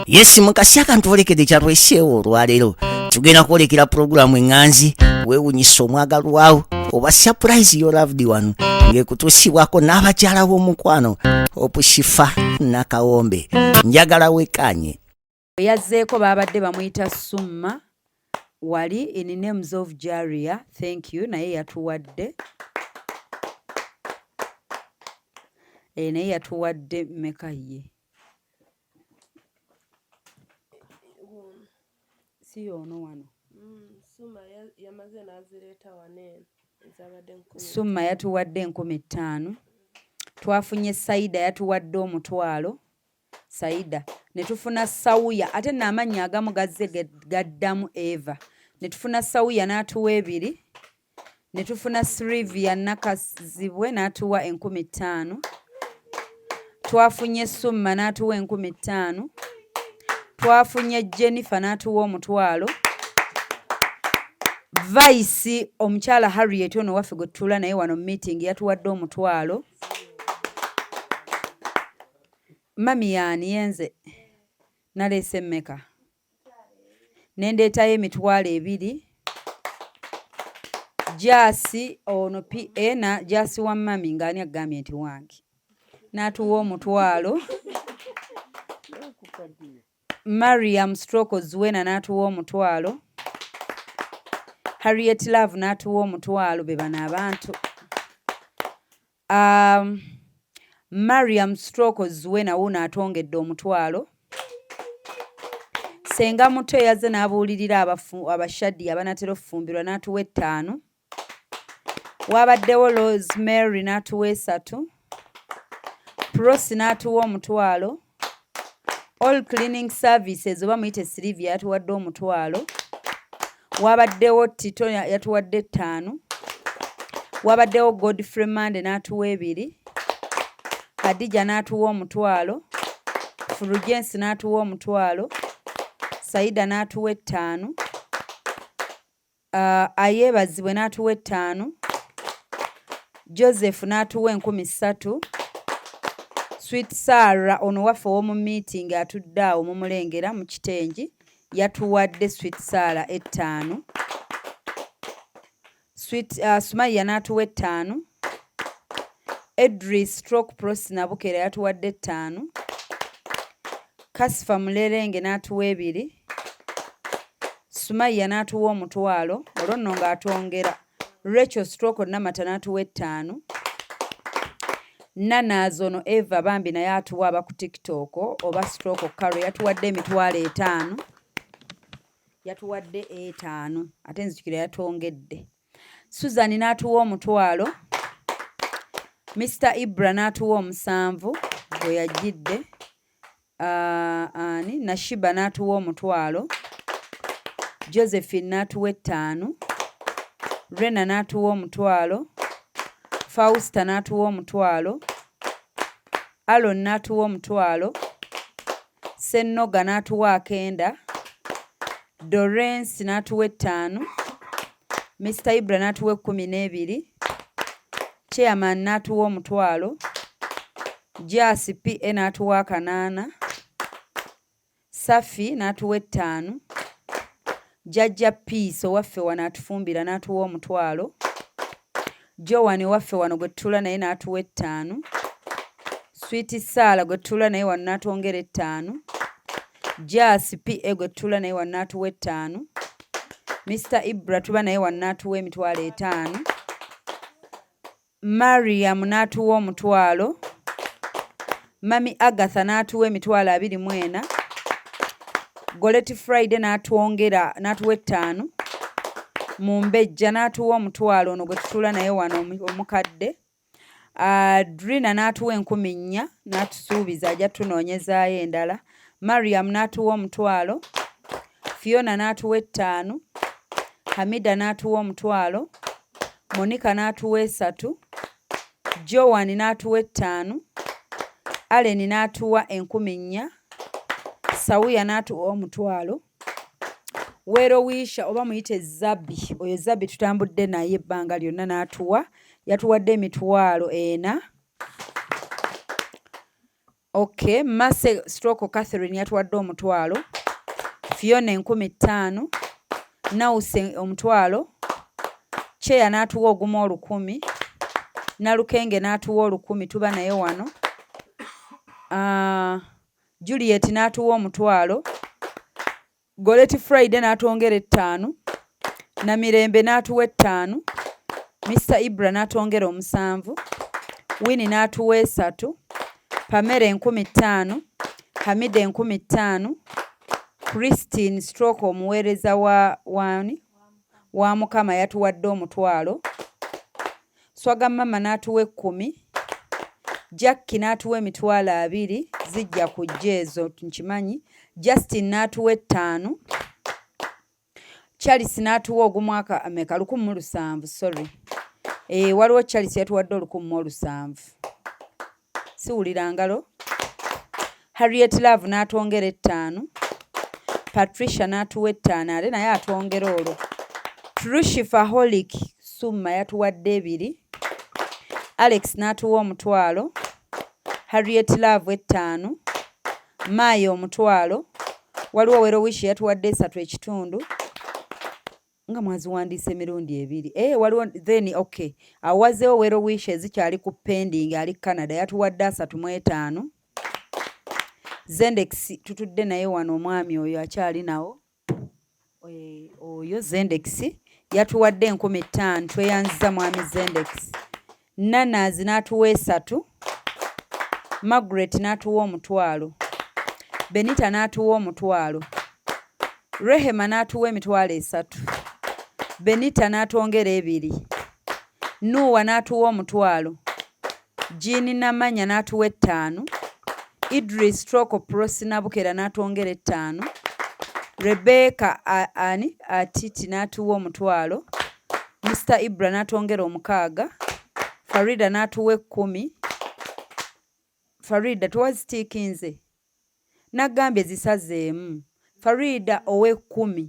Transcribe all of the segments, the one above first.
Yes mukasi akantwolekede kyatweseewo olwaleero tugenda kwolekera pulogulaamu eŋŋanzi weewunyisa omwagalwawo oba surprise your loved one ng'ekutuusibwako n'abakyala b'omukwano Opushifa Nakawombe njagala wekanye. Yazzeeko baabadde bamuyita Summa wali in names of Jaria, thank you, naye yatuwadde naye yatuwadde meka ye si ono wano Summa yatuwadde 5,000. Twafunye Saida yatuwadde 1,000 Saida ne tufuna Sawuya ate n'amannya agamu gazze gaddamu Eva ne tufuna Sawuya n'atuwa 2 ne tufuna Sylvia Nakazibwe n'atuwa 5,000. Twafunye Summa n'atuwa 5,000. Twafunye Jennifer n'atuwa 1,000. Vice omukyala Harriet ono waffe gwe tutula naye wano meeting yatuwadde 1,000. Mami yaani yenze naleese mmeka nendeetayo 2,000. Jaasi ono PA na Jaasi wa mami ng'ani agambye nti wange n'atuwa 1,000. Mariam Stroke Zuwena n'atuwa 1,000. Harriet Love n'atuwa 1,000. Be bano abantu. Mariam Stroke Zuwena wuno atongedde 1,000. Senga muto yazze n'abuulirira abashaddi abanatera okufumbirwa n'atuwa 5. Wabaddewo Rosemary n'atuwa 3. Prosi n'atuwa 1,000. All cleaning services oba muyite Sylvia yatuwadde 1,000. Wabaddewo Tito yatuwadde 5. Wabaddewo Godfrey Mande n'atuwa 2. Khadija n'atuwa 1,000. Fulgence n'atuwa 1,000. Saida n'atuwa 5. Ayebazibwe n'atuwa 5. Joseph n'atuwa 3,000. Sweet Sarah ono waffe ow'omu meeting atudde awo mumulengera mu kitengi yatuwadde Sweet Sarah 5. Sumaya n'atuwa 5. Edris Stroke Prosi Nabukera yatuwadde 5. Kasifa Mulerenge n'atuwa 2. Sumaya n'atuwa 1,000. Olwo nno ng'atwongera Rachel Stroke Namata n'atuwa 5. Nanazo no Eva Bambi naye atuwa aba ku TikTok oba Stroke Karo yatuwadde 5,000. Yatuwadde 5 ate nzikira yatwongedde. Susan n'atuwa 1,000. Mr. Ibra n'atuwa 7 bwe yajjidde. Nashiba n'atuwa 1,000. Josephine n'atuwa 5. Rena n'atuwa 1,000. Fausta n'atuwa 1,000. Alon n'atuwa 1,000. Sennoga n'atuwa 9. Dorence n'atuwa 5. Mr. Ibra n'atuwa 12. Chairman n'atuwa 1,000. Jasi PA n'atuwa 8. Safi n'atuwa 5. Jajja Peace owaffe wano atufumbira n'atuwa 1,000. Joan waffe wano gwe tutula naye n'atuwa 5. Sweet Sala gwe tutula naye wano n'atwongera 5. Jasi PA gwe tutula naye wano n'atuwa 5. Mr. Ibra tuba naye wano n'atuwa 5,000. Mariam n'atuwa 1,000. Mami Agatha n'atuwa 24,000. Goleti Friday n'atwongera n'atuwa 5. Mumbejja n'atuwa 1,000 ono gwe tutula naye wano omukadde. Drina n'atuwa 4,000 n'atusuubiza ajja tunoonyezaayo endala. Mariam n'atuwa 1,000. Fiona n'atuwa 5. Hamida n'atuwa 1,000. Monica n'atuwa 3. Joan n'atuwa 5. Allen n'atuwa 1,000. Sawuya n'atuwa 1,000. Werowisha oba muyite Zabbi oyo Zabbi tutambudde naye ebbanga lyonna n'atuwa yatuwadde 4,000. Okay, Mase stroke Catherine yatuwadde omutwalo, Fiona 15,000, Nause omutwalo, Cheya n'atuwa ogumu 10,000, Nalukenge n'atuwa 10,000 tuba naye wano. Juliet n'atuwa omutwalo, Goleti Friday n'atwongera 5,000, Namirembe n'atuwa 5,000, Mr. Ibra n'atwongera 7,000, Winnie n'atuwa 3, Pamela 15,000, Hamida 15,000, Christine stroke omuweereza wa Mukama yatuwadde omutwalo, Swaga mama n'atuwa 10,000, Jackie n'atuwa 20,000 zijja kujja ezo nkimanyi, Justin n'atuwa 5,000, Charles n'atuwa ogumwaka ameka 1,700 sorry. Waliwo Charles yatuwadde 1,700. Siwulira ngalo. Harriet Love n'atwongera 5,000, Patricia n'atuwa 5,000 ate naye atwongera olwo. Trushifaholic Summa yatuwadde 2, Alex n'atuwa omutwalo, Harriet Love 5,000, Mayo omutwalo, waliwo Werowish yatuwadde 3.5, nga mwaziwandiise emirundi 2. Waliwo then okay. Awazeewo Werowish ezikyali ku pending ali Canada yatuwadde 3.5. Zendex tutudde naye wano omwami oyo akyali nawo. Oyo Zendex yatuwadde 15,000 tweyanziza mwami Zendex. Nanas n'atuwa 3, Margaret n'atuwa omutwalo, Benita n'atuwa omutwalo, Rehema n'atuwa 3,000, Benita n'atwongera 2, Nuwa n'atuwa omutwalo, Jean Namanya n'atuwa 5, Idris stroke Prosi Nabukera n'atwongera 5, Rebecca Atiti n'atuwa omutwalo, Mr. Ibra n'atwongera 6, Farida n'atuwa 10. Farida tuwazitiikinze. Nagambye zisazeemu. Farida owe 10.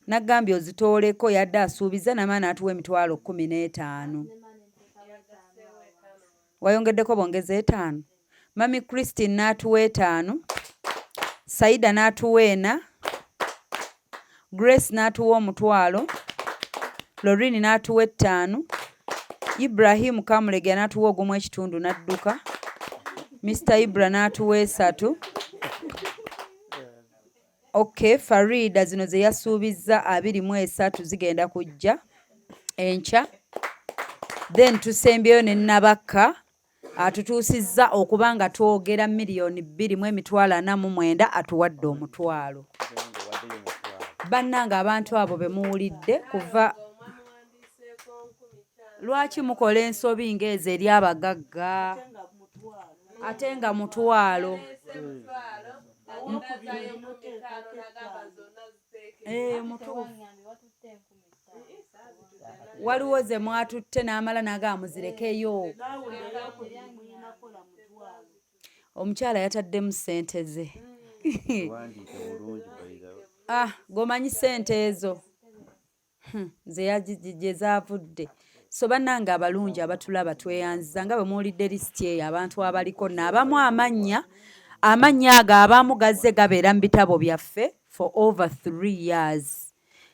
Nagambye ozitooleko yadde asuubiza nama n'atuwa 15,000. Wayongeddeko bongeze 5. Mami Christine n'atuwa 5. Saida n'atuwa 4. Grace n'atuwa omutwalo. Lorini n'atuwa 5. Ibrahim Kamulege n'atuwa 1.5 n'adduka. Mr. Ibra n'atuwa 3. Okay, Farida zino ze yasuubizza 23 zigenda kujja enkya. Then tusembyeyo ne Nabakka atutuusizza okuba nga twogera $2,449 atuwadde omutwalo. Bannange abantu abo be muwulidde kuva lwaki mukola ensobi ng'ezo eri abagagga ate nga mutwalo. Waliwo ze mwatutte n'amala nagamuzirekeyo. Omukyala yataddemu ssente ze. Gomanyi ssente ezo gye zaavudde. So bannange abalungi abatulaba tweyanziza nga bwe muwulidde lisiti eyo abantu abaliko n'abamu amannya ago abamu gazze gabeera mu bitabo byaffe for over 3 years.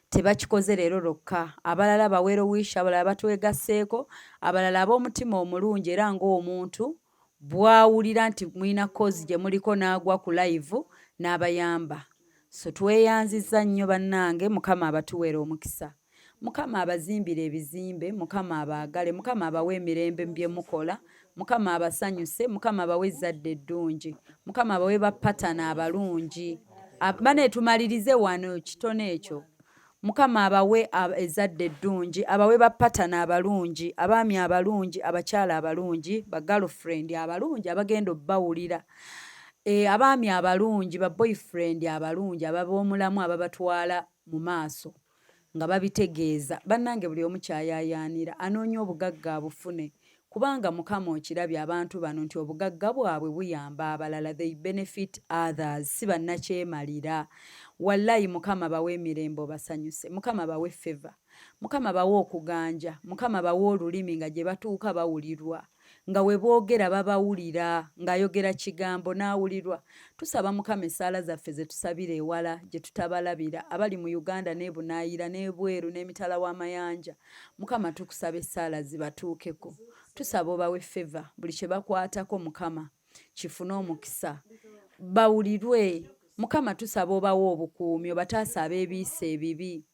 Tebakikoze leero lwokka. Abalala bawerowish, abalala batwegasseeko, abalala ab'omutima omulungi era ng'omuntu bwawulira nti mulina kozi gye muliko n'agwa ku live n'abayamba. So tweyanziza nnyo bannange, Mukama abatuweera omukisa. Mukama abazimbire ebizimbe, Mukama abaagale, Mukama abawe emirembe mu bye mukola, Mukama abasanyuse, Mukama abawe ezzadde eddungi, Mukama abawe bapatana abalungi. Baneetumalirize wano kitono ekyo. Mukama abawe ezzadde eddungi, abawe bapatana abalungi, abaami abalungi, abakyala abalungi, bagirlfriend abalungi abagenda obbawulira. Abaami abalungi, ba boyfriend abalungi abab'omulamu ababatwala mu maaso nga babitegeeza. Bannange buli omu kyayaayaanira anoonya obugagga abufune, kubanga Mukama okirabye abantu bano nti obugagga bwabwe buyamba abalala, they benefit others, si bannakyemalira. Wallahi Mukama bawe emirembe basanyuse, Mukama bawe favor, Mukama bawe okuganja, Mukama bawe olulimi nga gye batuuka bawulirwa, nga we boogera babawulira ng'ayogera kigambo n'awulirwa. Tusaba Mukama essaala zaffe ze tusabira ewala gye tutabalabira abali mu Uganda n'ebunaayira n'ebweru n'emitala w'amayanja. Mukama tukusaba essaala zibatuukeko. Tusaba obawe feva buli kye bakwatako Mukama kifune omukisa bawulirwe. Mukama tusaba obawe obukuumi obataase abeebiisa ebibi.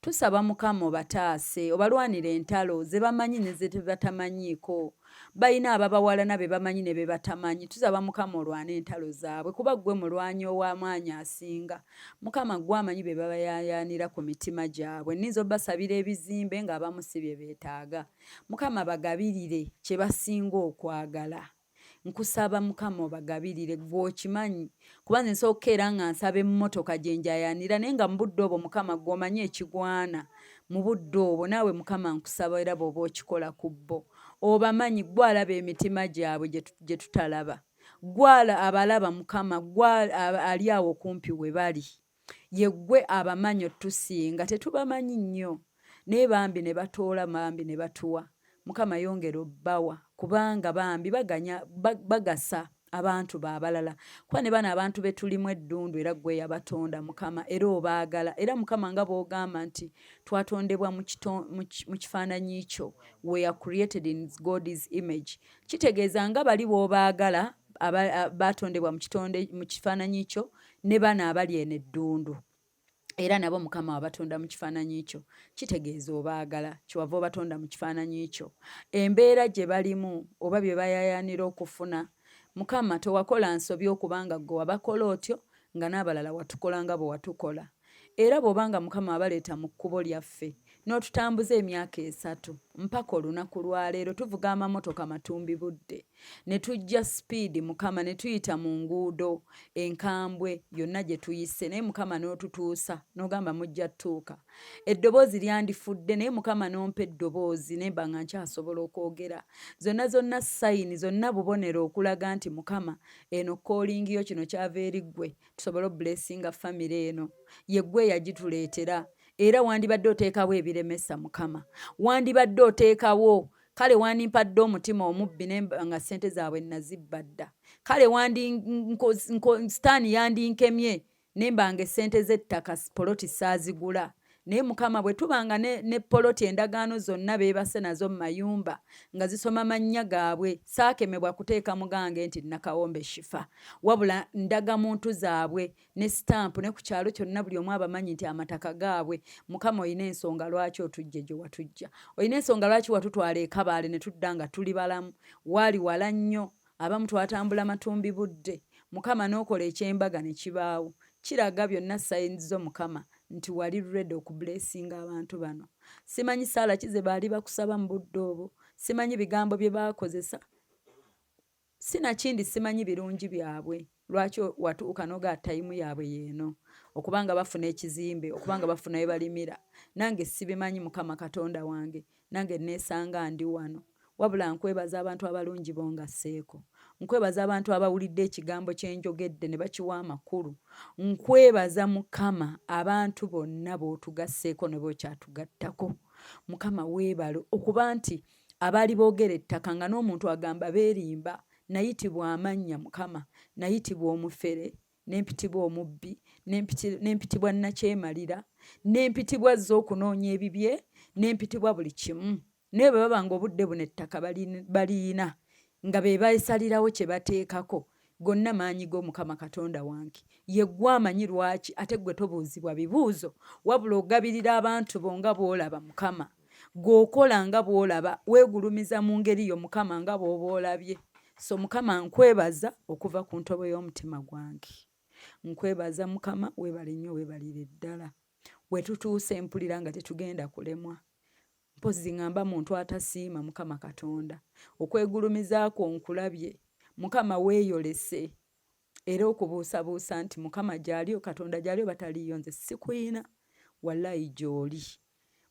Tusaba Mukama obataase obalwanire entalo ze bamanyi ne ze batamanyiiko. Balina ababawalana be bamanyi ne be batamanyi. Tusaba Mukama olwane entalo zaabwe kuba ggwe mulwanyi ow'amaanyi asinga. Mukama ggwe amanyi be babayaayaanira ku mitima gyabwe. Nninza obbasabira ebizimbe ng'abamu si bye beetaaga. Mukama bagabirire kye basinga okwagala. Nkusaba Mukama obagabirire gwe okimanyi kuba nze nsooka era nga nsaba emmotoka gye njayaanira naye nga mu budde obwo Mukama gw'omanyi ekigwana mu budde obwo naawe Mukama nkusaba era bw'oba okikola ku bo. Obamanyi gwe alaba emitima gyabwe gye tutalaba. Gwe abalaba Mukama gwe ali awo kumpi we bali. Ye gwe abamanyi otusinga tetubamanyi nnyo naye bambi ne batoola bambi ne batuwa. Mukama yongera obbawa kubanga bambi bagasa abantu baabalala. Kuba ne bano abantu be tulimu eddundu era gwe yabatonda Mukama era obaagala. Era Mukama nga bw'ogamba nti twatondebwa mu kifaananyi kyo. We are created in God's image. Kitegeeza nga bali bw'obaagala baatondebwa mu kifaananyi kyo ne bano abali eno eddundu. Era nabo Mukama wabatonda mu kifaananyi kyo. Kitegeeza obaagala kyewava obatonda mu kifaananyi kyo. Embeera gye balimu oba bye bayaayaanira okufuna Mukama tewakola nsobi okubanga gwe wabakola otyo nga n'abalala watukola nga bwe watukola. Era bw'obanga Mukama wabaleeta mu kkubo lyaffe n'otutambuza emyaka 3 mpaka olunaku lwa leero tuvuga amamotoka matumbi budde ne tujja sipiidi Mukama ne tuyita mu nguudo enkambwe yonna gye tuyise naye Mukama n'otutuusa n'ogamba mujja tutuuka. Eddoboozi lyandifudde naye Mukama n'ompa eddoboozi ne mba nga nkyasobola okwogera. Zonna sayini zonna bubonero okulaga nti Mukama eno calling yo kino kyava eri ggwe tusobole blessinga family eno. Ye ggwe yagituleetera. Era wandibadde oteekawo ebiremesa Mukama. Wandibadde oteekawo kale wandimpadde omutima omubbi nga ssente zaabwe nazibba dda. Kale sitaani yandinkemye ne mbanga essente z'ettaka poloti saazigula. Naye Mukama bwe tubanga ne poloti endagaano zonna beebase nazo mu mayumba nga zisoma mannya gaabwe saakemebwa kuteeka mugange nti Nakawombe Shifa. Wabula ndagamuntu zaabwe ne sitampu ne ku kyalo kyonna buli omu abamanyi nti amataka gaabwe. Mukama olina ensonga lwaki otujje gye watujja. Olina ensonga lwaki watutwala e Kabaale ne tudda nga tuli balamu. Waali wala nnyo abamu twatambula matumbi budde. Mukama n'okola eky'embaga ne kibaawo. Kiraga byonna sayinzi zo Mukama nti wali ready okublessinga abantu bano. Simanyi saala kize baali bakusaba mu budde obwo. Simanyi bigambo bye baakozesa. Sinakindi simanyi birungi byabwe. Lwaki watuuka noga tayimu yaabwe yeeno. Okubanga bafuna ekizimbe, okubanga bafuna we balimira. Nange sibimanyi Mukama Katonda wange. Nange neesanga ndi wano. Wabula nkwebaza abantu abalungi bongasseeko. Nkwebaza abantu abawulidde ekigambo kye njogedde ne bakiwa amakulu. Nkwebaza Mukama abantu bonna b'otugasseeko ne b'okyatugattako. Mukama weebalo okuba nti abaali boogera ettaka nga n'omuntu agamba beerimba nayitibwa amannya Mukama, nayitibwa omufere, n'empitibwa omubbi, n'empitibwa nnakyemalira, n'empitibwa z'okunoonya ebibye, n'empitibwa buli kimu. Naye bwe baba ng'obudde buno ettaka baliina nga be basalirawo kye bateekako. Gonna maanyi go Mukama Katonda wange. Ye ggwe amanyi lwaki ate ggwe tobuuzibwa bibuuzo. Wabula ogabirira abantu bo nga bw'olaba Mukama. Gw'okola nga bw'olaba weegulumiza mu ngeri yo Mukama nga bw'oba olabye. So Mukama nkwebaza okuva ku ntobo y'omutima gwange. Nkwebaza Mukama weebale nnyo weebalire ddala. We tutuuse mpulira nga tetugenda kulemwa. Mpozi ngamba muntu atasiima Mukama Katonda. Okwegulumizaako nkulabye. Mukama weeyolese. Era okubuusabuusa nti Mukama gy'aliyo Katonda gy'aliyo bataliyo nze sikuyina. Wallahi gy'oli.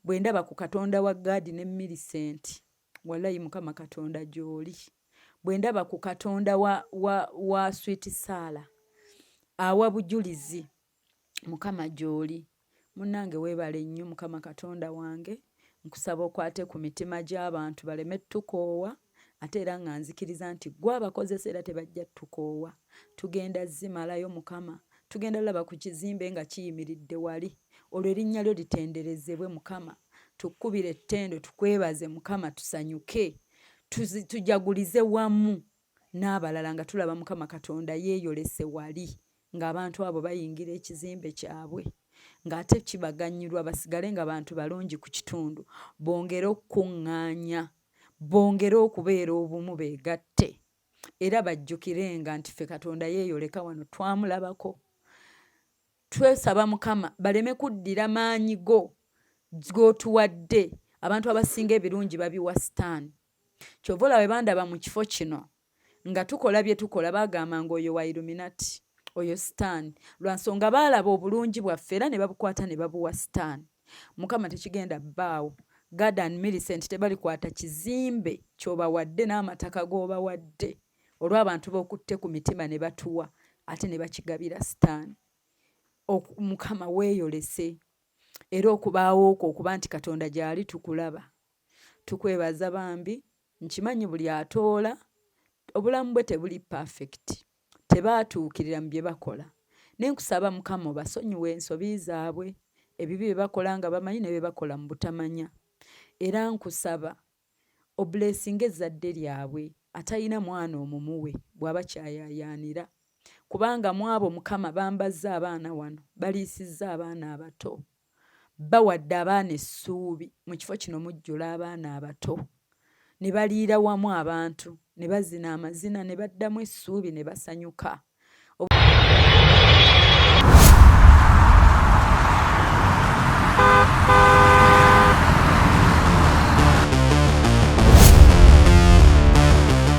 Bwe ndaba ku Katonda wa Gadi ne Millicent. Wallahi Mukama Katonda gy'oli. Bwe ndaba ku Katonda wa Sweet Sarah. Awa bujulizi. Mukama gy'oli. Munnange weebale nnyo Mukama Katonda wange. Nkusaba okwate ku mitima gy'abantu baleme tukoowa ate era nga nzikiriza nti gwe abakozesa era tebajja tukoowa. Tugenda zimalayo Mukama, tugenda laba ku kizimbe nga kiyimiridde wali, olwo erinnya lyo litenderezebwe Mukama. Tukubire ettendo tukwebaze Mukama, tusanyuke, tujagulize wamu n'abalala nga tulaba Mukama Katonda yeeyolese wali ng'abantu abo bayingira ekizimbe kyabwe, ng'ate kibaganyulwa basigale nga bantu balungi ku kitundu, bongere okukuŋŋaanya, bongere okubeera obumu beegatte, era bajjukirenga nti ffe Katonda yeeyoleka wano twamulabako. Twesaba Mukama baleme kuddira maanyi g'otuwadde. Abantu abasinga ebirungi babiwa Sitaani. Kyova olaba bwe bandaba mu kifo kino nga tukola bye tukola bagamba ng'oyo wa Illuminati, oyo Sitaani, lwa nsonga baalaba obulungi bwaffe era ne babukwata ne babuwa Sitaani. Mukama tekigenda bbaawo. Garden Millicent tebalikwata kizimbe ky'obawadde n'amataka g'obawadde olw'abantu b'okutte ku mitima ne batuwa ate ne bakigabira Sitaani. Mukama weeyolese era okubaawo okwo okuba nti Katonda gy'ali tukulaba. Tukwebaza bambi, nkimanyi buli atoola obulamu bwe tebuli perfect, tebaatuukirira mu bye bakola. Nenkusaba Mukama obasonyiwe ensobi zaabwe, ebibi bye bakola nga bamanyi ne bye bakola mu butamanya. Era nkusaba obuleesinga ezzadde lyabwe atalina mwana omumuwe bw'aba kyayaayaanira, kubanga mu abo Mukama bambazza abaana wano, baliisizza abaana abato, bawadde abaana essuubi. Mu kifo kino mujjula abaana abato, ne baliira wamu abantu, ne bazina amazina, ne baddamu essuubi, ne basanyuka.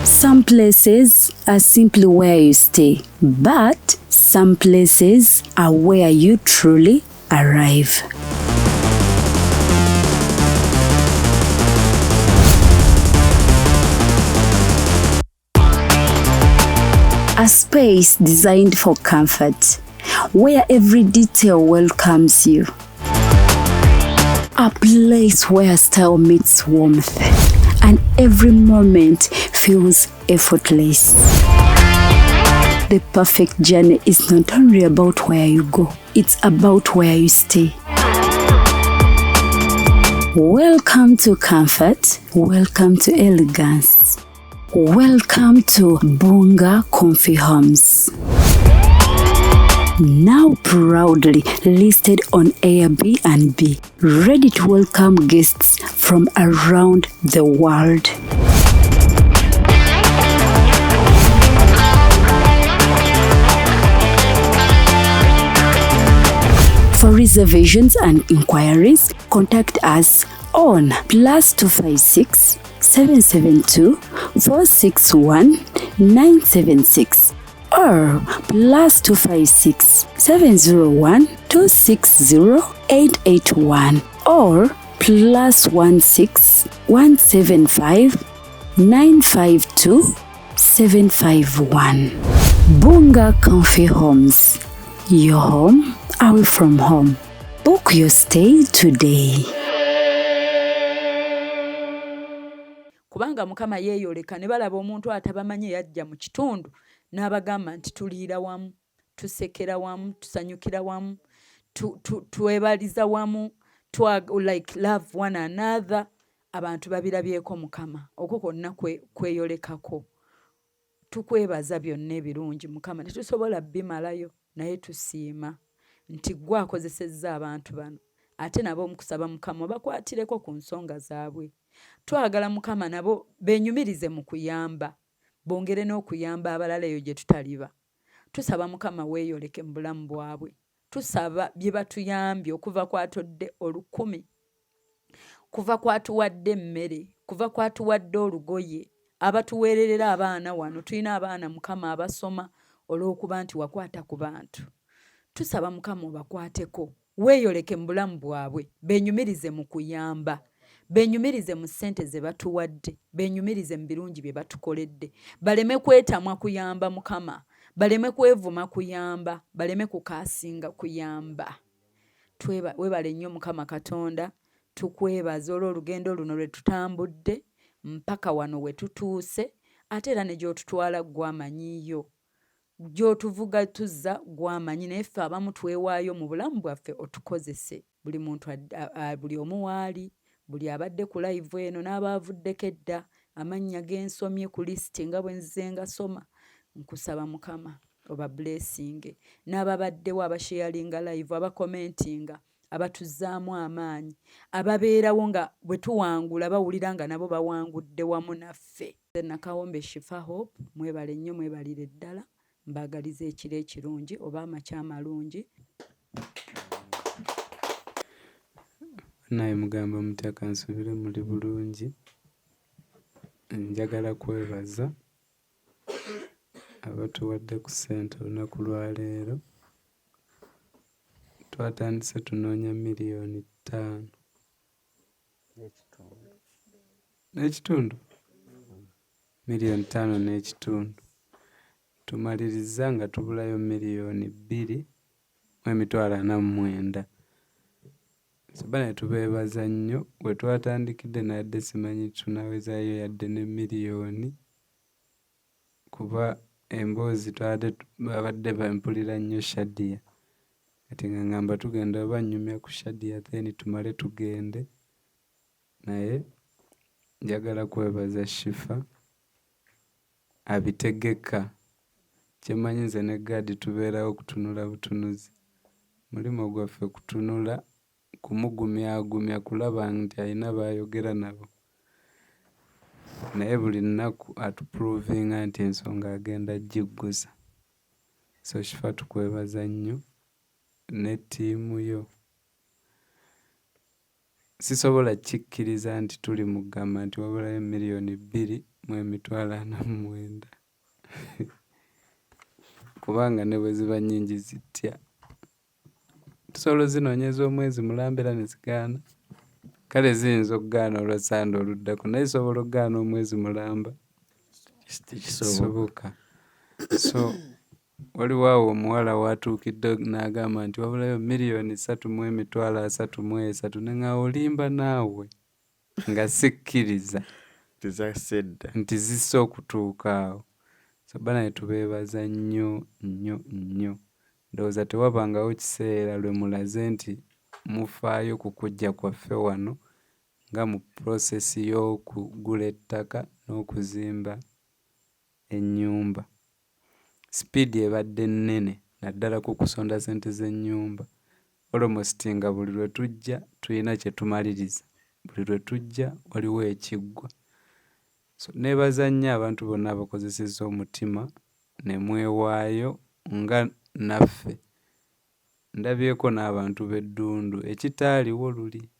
Some places are simply where you stay, but some places are where you truly arrive. A space designed for comfort, where every detail welcomes you. A place where style meets warmth, and every moment feels effortless. The perfect journey is not only about where you go, it's about where you stay. Welcome to comfort, welcome to elegance, welcome to Bunga Comfy Homes. Now proudly listed on Airbnb, ready to welcome guests from around the world. For reservations and inquiries, contact us on +256 772 461 976 or +256 701 260 881 or +16 175 952 751. Bunga Comfy Homes. Your home, away from home. Book your stay today. Kubanga Mukama yeeyoleka ne balaba omuntu atabamanyi yajja mu kitundu n'abagamba nti tuliira wamu, tusekera wamu, tusanyukira wamu, twebaliza wamu, like love one another. Abantu babirabyeko Mukama, okwo kwonna kweyolekako. Tukwebaza byonna ebirungi Mukama, tetusobola bimalayo naye tusiima nti gwe akozesezza abantu bano, ate nabo omukusaba Mukama obakwatireko ku nsonga zaabwe. Twagala Mukama nabo beenyumirize mu kuyamba, bongere n'okuyamba abalala eyo gye tutaliba. Tusaba Mukama weeyoleke mu bulamu bwabwe. Tusaba bye batuyambye okuva kwatodde 10, kuva kwatuwadde emmere, kuva kwatuwadde olugoye, abatuweererera abaana wano. Tulina abaana Mukama abasoma olw'okuba nti wakwata ku bantu. Tusaba Mukama obakwateko, weeyoleke mu bulamu bwabwe, beenyumirize mu kuyamba, beenyumirize mu ssente ze batuwadde, beenyumirize mu birungi bye batukoledde. Baleme kwetamwa kuyamba Mukama, baleme kwevuma kuyamba, baleme kukaasinga kuyamba. Weebale nnyo Mukama Katonda, tukwebaza olw'olugendo luno lwe tutambudde. mpaka wano we tutuuse, ate era ne gy'otutwala gw'amanyiyo, gy'otuvuga tuzza gw'amanyi, naye ffe abamu twewaayo mu bulamu bwaffe otukozese. Buli muntu buli omu waali, buli abadde ku live eno n'abaavuddeko edda, amannya g'ensomye ku lisiti nga bwe nzize ngasoma, nkusaba Mukama oba blessing, n'ababaddewo abasharinga live, abakomentinga, abatuzzaamu amaanyi, ababeerawo nga bwe tuwangula bawulira nga nabo bawangudde wamu naffe. Nakawombe Shifa Hope, mwebale nnyo, mwebalire ddala, mbaagaliza ekiro ekirungi oba amakya amalungi. Naye mugamba mutya kansubire muli bulungi. Njagala kwebaza abatuwadde ku ssente olunaku lwaleero. Twatandise tunoonya miliyoni 5 n'ekitundu, miliyoni 5 n'ekitundu. Tumaliriza nga tubulayo miliyoni 2,49. Sabana tubeebaza nnyo, bwe twatandikidde nadde simanyi tunawezayo yadde ne miliyoni, kuba emboozi babadde bampulira nnyo Shadia, kati nga ngamba tugenda oba nnyumya ku Shadia then tumale tugende. Naye njagala kwebaza Shifa abitegeka. Kyemanyi nze ne Gadi tubeerawo kutunula butunuzi, mulimo gwaffe kutunula, kumugumyagumya, kulaba nti alina baayogera nabo, naye buli nnaku atuprovinga nti ensonga agenda gigguza. So Shifa tukwebaza nnyo ne ttiimu yo. Sisobola kikkiriza nti tuli mugamba nti wabulayo miliyoni 2,49. Kubanga ne bwe ziba nnyingi zitya, tusobola zinoonyeza omwezi mulambera ne zigaana. Kale ziyinza okugaana olwa Sande oluddako, naye sobola okugaana omwezi mulamba, kisoboka. So waliwo awo omuwala watuukidde n'agamba nti wabulayo miliyoni 3,33, ne nga olimba naawe nga sikkiriza nti zisse okutuuka awo. Sabana ne tubeebaza nnyo nnyo nnyo. Ndowooza tewabangawo kiseera lwe mulaze nti mufaayo ku kujja kwaffe wano nga mu prosesi y'okugula ettaka n'okuzimba ennyumba. Sipiidi ebadde nnene naddala ku kusonda ssente z'ennyumba. Almost nga buli lwe tujja tulina kye tumaliriza, buli lwe tujja waliwo ekiggwa. So neebaza nnyo abantu bonna abakozesezza omutima ne mwewaayo nga naffe. Ndabyeko n'abantu b'eddundu, ekitaaliwo luli,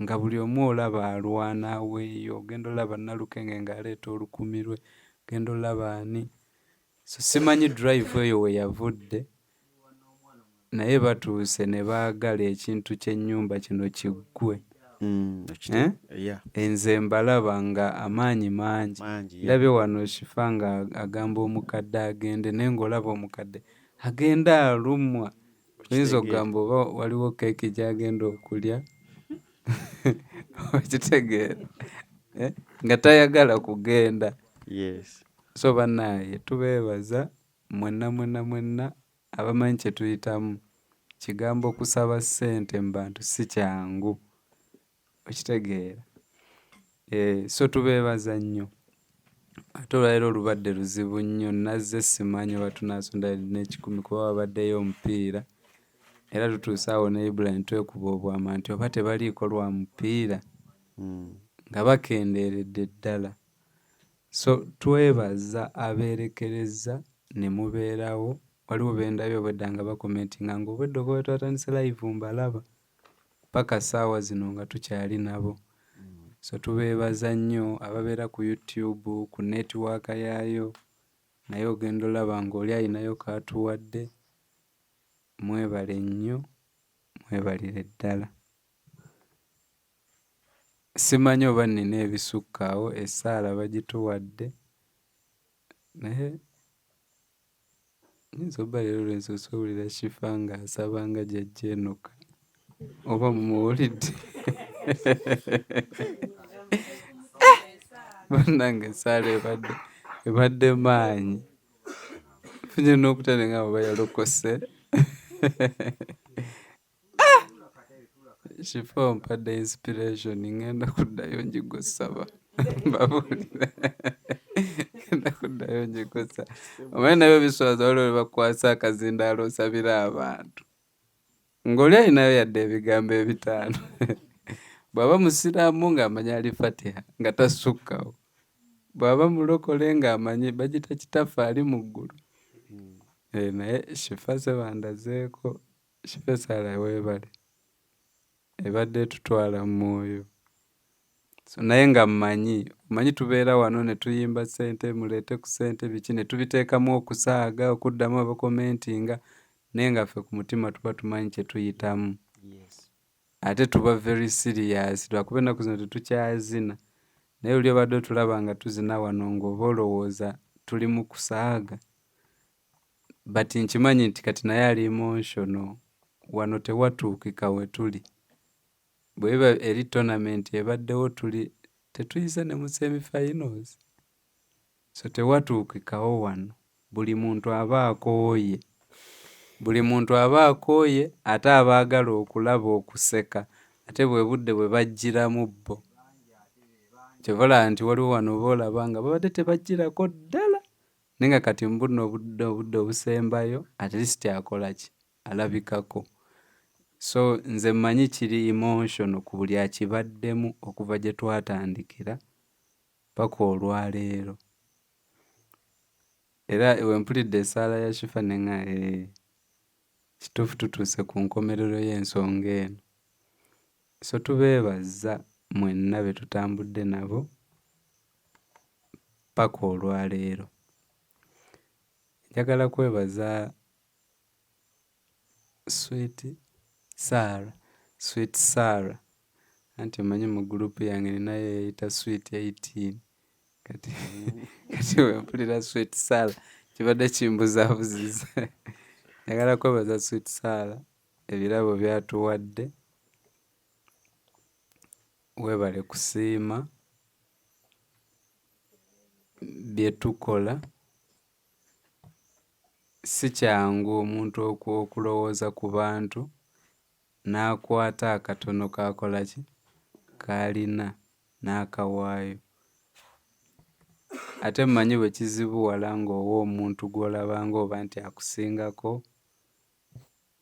nga buli omu olaba alwana aweeyo, ogenda olaba Nalukenge ng'aleeta olukumi lwe, ogenda olaba ani. So simanyi drive eyo we yavudde, naye batuuse ne baagala ekintu ky'ennyumba kino kiggwe. Enze mbalaba nga amaanyi mangi. Ndabye wano Shifa nga agamba omukadde agende, naye ng'olaba omukadde agenda alumwa. Oyinza okugamba oba waliwo keeki gy'agenda okulya, okitegeera, nga tayagala kugenda. So bannaaye tubeebaza mwenna abamanyi kye tuyitamu. Kigambo kusaba ssente mu bantu si kyangu, okitegeera. So tubeebaza nnyo. Ate olwaleero olubadde luzibu nnyo, nazze simanyi oba tunaasonda n'ekikumi kuba wabaddeyo omupiira. Era tutuuse awo ne Ibrahim twekuba obwama nti oba tebaliiko lwa mupiira, nga bakendeeredde ddala. So twebaza abeerekereza ne mubeerawo. Waliwo bendabye obwedda nga bakomentinga nga obwedda obwe twatandise live mbalaba, paka ssaawa zino nga tukyali nabo. So tubeebaza nnyo ababeera ku YouTube, ku netiwaaka yaayo, naye ogenda olaba ng'oli alinayo katuwadde. Mwebale nnyo, mwebalire ddala. Simanyi oba nnina ebisukkaawo, essaala bagituwadde, naye nyinza obba leero lwensoose owulira Shifa ng'asaba nga jjajja Enoka, oba mumuwulidde? bannange essaala ebadde maanyi funye n'okutane nga bwe yalokose Shifa ompadde inspiration ngenda kuddayo njigosaba mbabuulira ngenda kuddayo njigosa omanyi nabyo biswaza waliwo bwe bakwasa akazindaalo osabira abantu ng'oli alinayo yadde ebigambo ebitaano bw'aba musiraamu ng'amanya ali Fatiha nga tasukkawo, bw'aba mulokole ng'amanyi bagita kitaffe ali mu ggulu. Naye Shifa ze bandazeeko, Shifa essaala weebale ebadde tutwala mu mwoyo. So naye nga mmanyi tubeera wano ne tuyimba ssente muleete ku ssente biki ne tubiteekamu okusaaga okuddamu abakomentinga naye nga ffe ku mutima tuba tumanyi kye tuyitamu. Ate tuba very serious lwakuba ennaku zino tetukyazina naye oli obadde otulaba nga tuzina wano ng'oba olowooza tuli mu kusaaga but nkimanyi nti kati naye ali emotional wano tewatuukika we tuli. Bweba eri tournament ebaddewo tetuyise ne mu semi-finals. So tewatuukikawo wano. Buli muntu aba akooye. Buli muntu aba akooye ate abaagala okulaba okuseka ate bwe budde bwe bajjiramu bo. Kyovala nti waliwo wano oba olaba nga babadde tebajjirako ddala. Naye nga kati mu buno obudde obusembayo at least akola ki? Alabikako. So nze mmanyi kiri emotional ku buli akibaddemu okuva gye twatandikira paka olwaleero. Era wempulidde essaala ya Shifa ne nga kituufu tutuuse ku nkomerero y'ensonga eno. So tubeebaza mwenna be tutambudde nabo paka olwaleero. Njagala kwebaza Sweet Sarah anti omanyi mu gurupu yange ninayo eyita Sweet 18 kati wempulira Sweet Sarah kibadde kimbuzaabuziza. Njagala kwebaza Sweet Sarah ebirabo byatuwadde, weebale kusiima bye tukola. Si kyangu omuntu okulowooza ku bantu n'akwata akatono k'akola ki k'alina n'akawaayo. Ate mmanyi bwe kizibuwala ng'owa omuntu gw'olaba ng'oba nti akusingako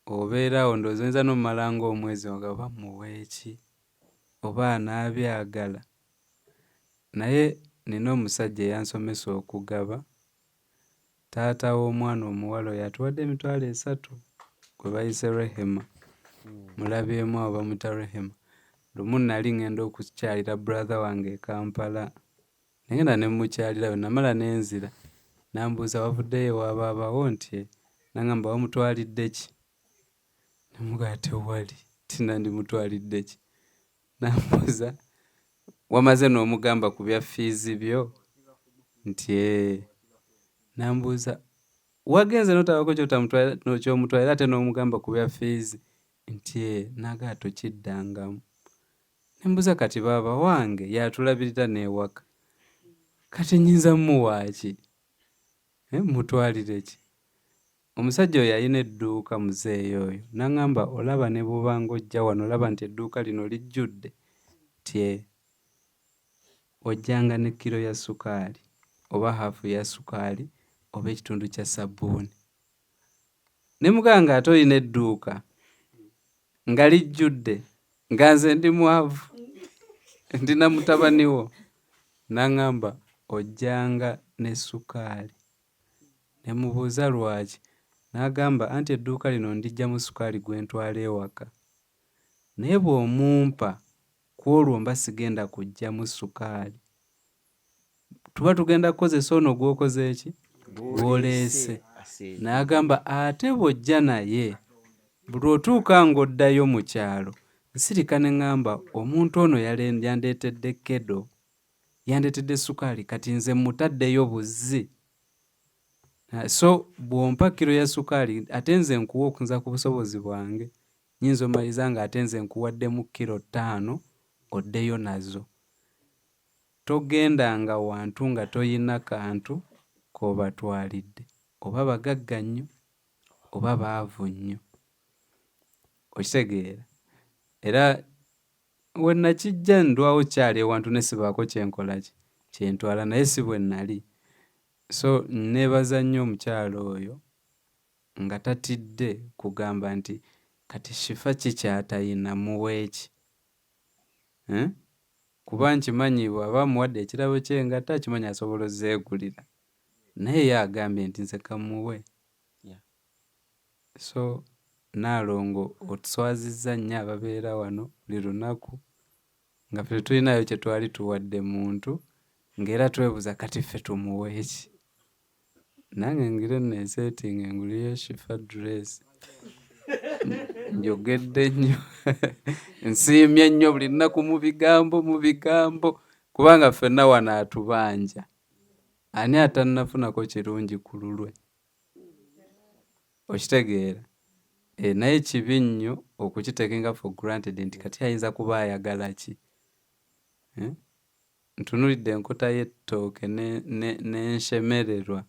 obeerawo ndowooza oyinza n'omumala ng'omwezi oba muwe ki oba anaabyagala. Naye nina omusajja eyansomesa okugaba, taata w'omwana omuwala oyo atuwadde $30 gwe bayise Rehema. Mulabyemu abo bamuta Rehema. Lumu nali ngenda okukyalira brother wange e Kampala. Nagenda ne mukyalira we namala n'enzira. Nambuuza wavuddeyo wabaabawo nti nangamba wamutwalidde ki? Namugamba tewali. Tina ndimutwalidde ki? Nambuuza wamaze n'omugamba ku bya fees byo? Nti nambuuza wagenze n'otabako ky'omutwalira ate n'omugamba ku bya fees? Nti nagaa tokiddangamu. Nembuuza kati baaba wange yatulabirira n'ewaka. Kati nnyinza muwaaki? Mutwalire ki? Omusajja oyo alina edduuka muzeeyo oyo. N'angamba olaba ne bw'obanga ojja wano olaba nti edduuka lino lijjudde. Nti ojjanga ne kilo ya sukaali oba haafu ya sukaali oba ekitundu kya sabbuuni. Ne muganga ate olina edduuka nga lijjudde nga nze ndi mwavu ndina mutabani wo. N'angamba ojjanga ne sukaali. Ne mubuuza lwaki? N'agamba anti edduuka lino ndijjamu sukaali gwe ntwala ewaka. Naye bw'omumpa ku olwo mba sigenda kuggyamu sukaali. Tuba tugenda kukozesa ono gw'okoze eki? Gw'oleese. N'agamba ate bw'ojja naye buli otuuka ng'oddayo mu kyalo nsirika ne ŋŋamba omuntu ono yandeetedde kedo, yandeetedde sukaali kati nze mutaddeyo buzzi. So bw'ompa kiro ya sukaali ate nze nkuwa okunza ku busobozi bwange nyinza omaliza nga ate nze nkuwaddemu kilo 5 oddeyo nazo. togendanga wantu nga toyina kantu k'obatwalidde, oba bagagga nnyo oba baavu nnyo. Okitegeera? Era we nakijja ndwawo kyali ewantu ne sibaako kyentwala, naye si bwe nnali. So neebaza nnyo omukyalo oyo nga tatidde kugamba nti kati Shifa ki ky'atayina muweeki. Kuba nkimanyi bw'aba amuwadde ekirabo ky'engatta akimanyi asobola ozeegulira, naye ye agambye nti nze kamuwe. So Naalongo otuswazizza nnyo ababeera wano buli lunaku nga ffe tulinayo kye twali tuwadde muntu ng'era twebuuza kati ffe tumuwe ki. Nange ngire neeseetinga enguliyo Shifa dress. Njogedde nnyo nsiimye nnyo buli lunaku mu bigambo kubanga ffenna wano atubanja. Ani atannafunako kirungi ku lulwe? Okitegeera? Naye kibi nnyo okukitekinga for granted nti kati ayinza kuba ayagala ki. Ntunulidde enkota y'ettooke n'enshemererwa.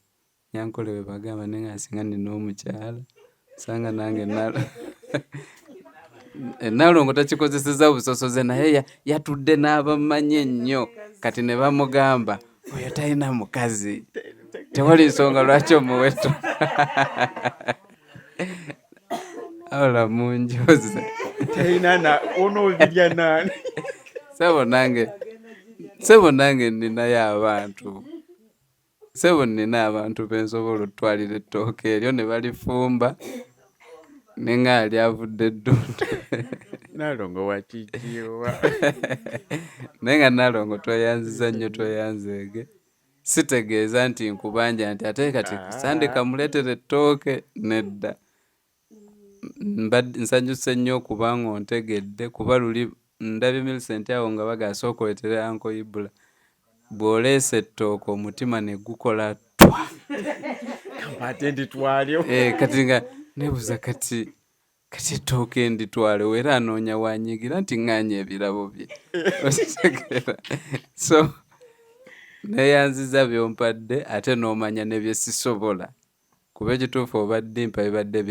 Nyankole bwe bagamba naye nga singa nina omukyala sanga nange Naalongo takikozeseza busosoze, naye yatudde n'abamanyi ennyo kati ne bamugamba oyo talina mukazi, tewali nsonga lwaki omuweto. Awula munjoze talina onoobirya nani. Sebo nange ninayo abantu. Sebo nina abantu bensobola otwalira ettooke eryo ne balifumba nenga lyavudde eddundu. Naalongo wakikiwa. Naye nga Naalongo tweyanziza nnyo, tweyanzeege. Sitegeeza nti nkubanja nti ate kati kusandika muleetere ettooke, nedda. Nsanyuse nnyo okuba ng'ontegedde kuba luli ndabye Millicent awo nga bagasooka oleetere Uncle Ibula. Bw'oleese ettooke omutima ne gukola twa. Ate nditwalyo. Kati nga nebuuza kati ettooke nditwale era anoonya wanyigira nti ŋŋaanya ebirabo bye. So neeyanziza by'ompadde ate n'omanya ne bye sisobola. Kuba ekituufu obadde mpa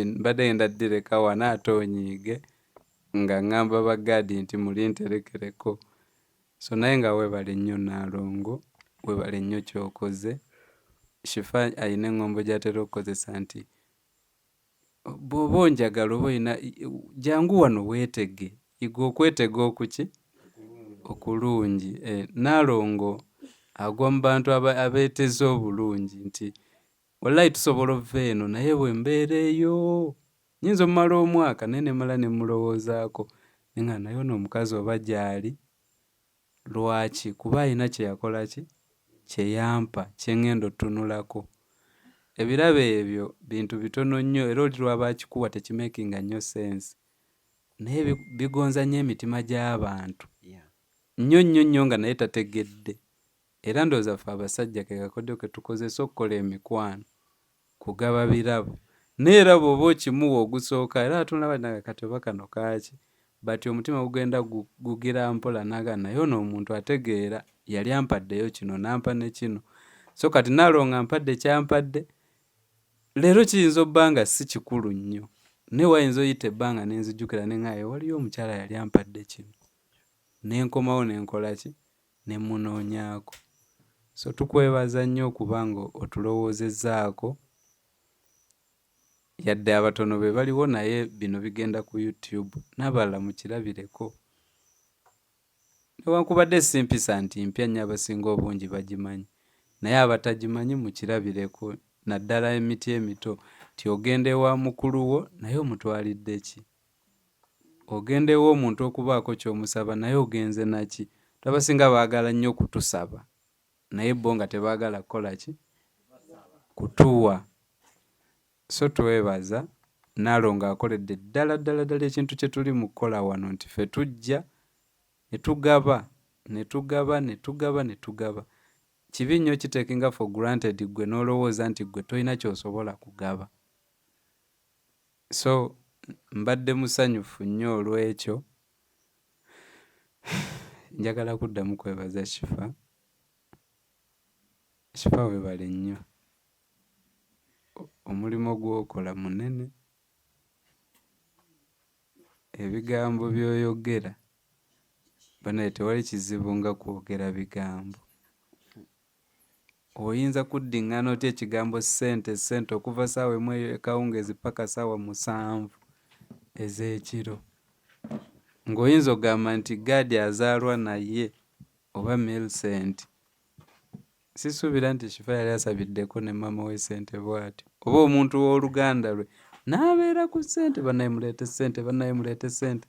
mbadde ngenda ddireka wana ate onyiige nga ŋŋamba bagaadi nti muli nterekereko. So naye nga weebale nnyo Naalongo, weebale nnyo ky'okoze. Shifa ayina eŋŋombo gy'atera okukozesa nti bw'oba onjagala oba oyina jangu wano weetege, yiga okwetega okuki okulungi. Naalongo agwa mu bantu abeeteze obulungi nti wallahi tusobola ova eno naye bwe mbeera eyo nyinza omumala omwaka naye ne mala ne mulowoozaako nga naye ono omukazi oba gy'ali lwaki? Kuba alina kye yakola ki kye yampa kye ŋŋenda otunulako. Ebirabo ebyo bintu bitono nnyo era oli lwaba akikuwa tekimakinga nnyo sense, naye bigonza nnyo emitima gy'abantu nnyo nga naye tategedde. Era ndowooza ffe abasajja ke kakodyo ke tukozesa okukola emikwano kugaba birabo, neera bw'oba okimuwa ogusooka era atunula banaga kati oba kano kaaki, bati omutima gugenda gugira mpola naga naye ono omuntu ategeera yali ampaddeyo kino nampa ne kino. So kati Naalongo ampadde kyampadde leero kiyinza obba nga si kikulu nnyo, naye wayinza oyita ebbanga ne nzijjukira ne ŋŋaayo waliyo omukyala yali ampadde kino, ne nkomawo ne nkola ki ne munoonyaako. So tukwebaza nnyo okuba nga otulowoozezzaako. Yadde abatono be baliwo naye bino bigenda ku YouTube, n'abalala mukirabireko. Newankubadde simpisa nti mpya nnyo abasinga obungi bagimanyi, naye abatagimanyi mukirabireko, naddala emiti emito ti ogenda ewa mukulu wo naye omutwalidde ki? Ogenda ewa omuntu okubaako ky'omusaba naye ogenze naki? Abasinga baagala nnyo kutusaba naye bo nga tebaagala kukola ki? Kutuwa. So twebaza Naalongo akoledde ddala ekintu kye tuli mu kukola wano nti ffe tujja ne tugaba. Kibi nnyo kitekinga for granted gwe n'olowooza nti gwe tolina ky'osobola kugaba. So mbadde musanyufu nnyo olw'ekyo. Njagala kuddamu kwebaza Shifa Shifa webale nnyo. Omulimu gw'okola munene. Ebigambo by'oyogera banaye tewali kizibu nga kwogera bigambo. Oyinza kuddingana otya ekigambo ssente okuva ssaawa emu ekawungeezi paka ssaawa 7 ez'ekiro. Ng'oyinza ogamba nti Gaadi azaalwa naye oba Millicent. Sisuubira nti Shifa yali asabiddeko ne mama we ssente bw'atyo. Oba omuntu w'oluganda lwe n'abeera ku ssente, banaye muleete ssente, banaye muleete ssente.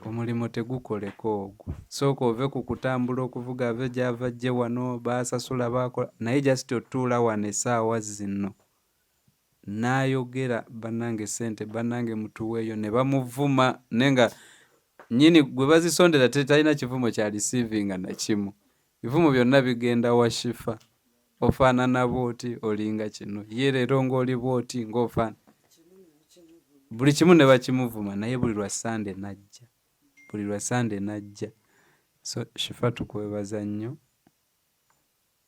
Omulimu tegukoleko ogwo. Sooka ove ku kutambula okuvuga ave gy'ava ajje wano baasasula baakola, naye just otuula wano essaawa zino n'ayogera bannange ssente, bannange mutuweeyo, ne bamuvuma naye nga nnyini gwe bazisondera talina kivumo kya receivinga na kimu. Bivumo byonna bigenda wa Shifa. Ofaanana bw'oti, olinga kino, ye leero ng'oli bw'oti ng'ofaana. Buli kimu ne bakimuvuma, naye buli lwa Sande najja. Buli lwa Sande najja. So Shifa tukwebaza nnyo,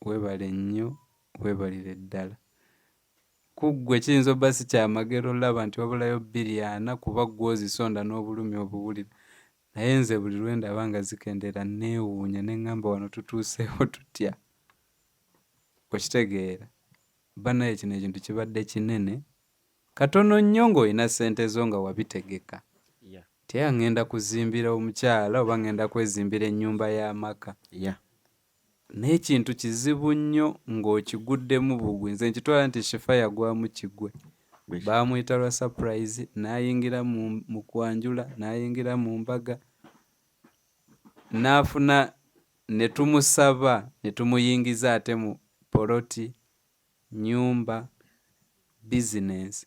weebale nnyo, weebalire ddala. Ku ggwe kiyinza obba si kyamagero olaba nti wabulayo Biliana kuba ggwe ozisonda n'obulumi obuwulira. Naye nze buli lwe ndaba nga zikendeera neewuunya ne ŋŋamba wano tutuuseewo tutya. Okitegeera. Banaye kino ekintu kibadde kinene. Katono nnyo ng'olina ssente zo nga wabitegeka. Tya ngenda kuzimbira omukyala oba ngenda kwezimbira ennyumba y'amaka. Naye ekintu kizibu nnyo ng'okiguddemu bugwi. Nze nkitwala nti Shifa yagwamu kigwe. Baamuyita lwa surprise, n'ayingira mu kwanjula, n'ayingira mu mbaga, n'afuna ne tumusaba ne tumuyingiza ate mu poloti, nyumba, business.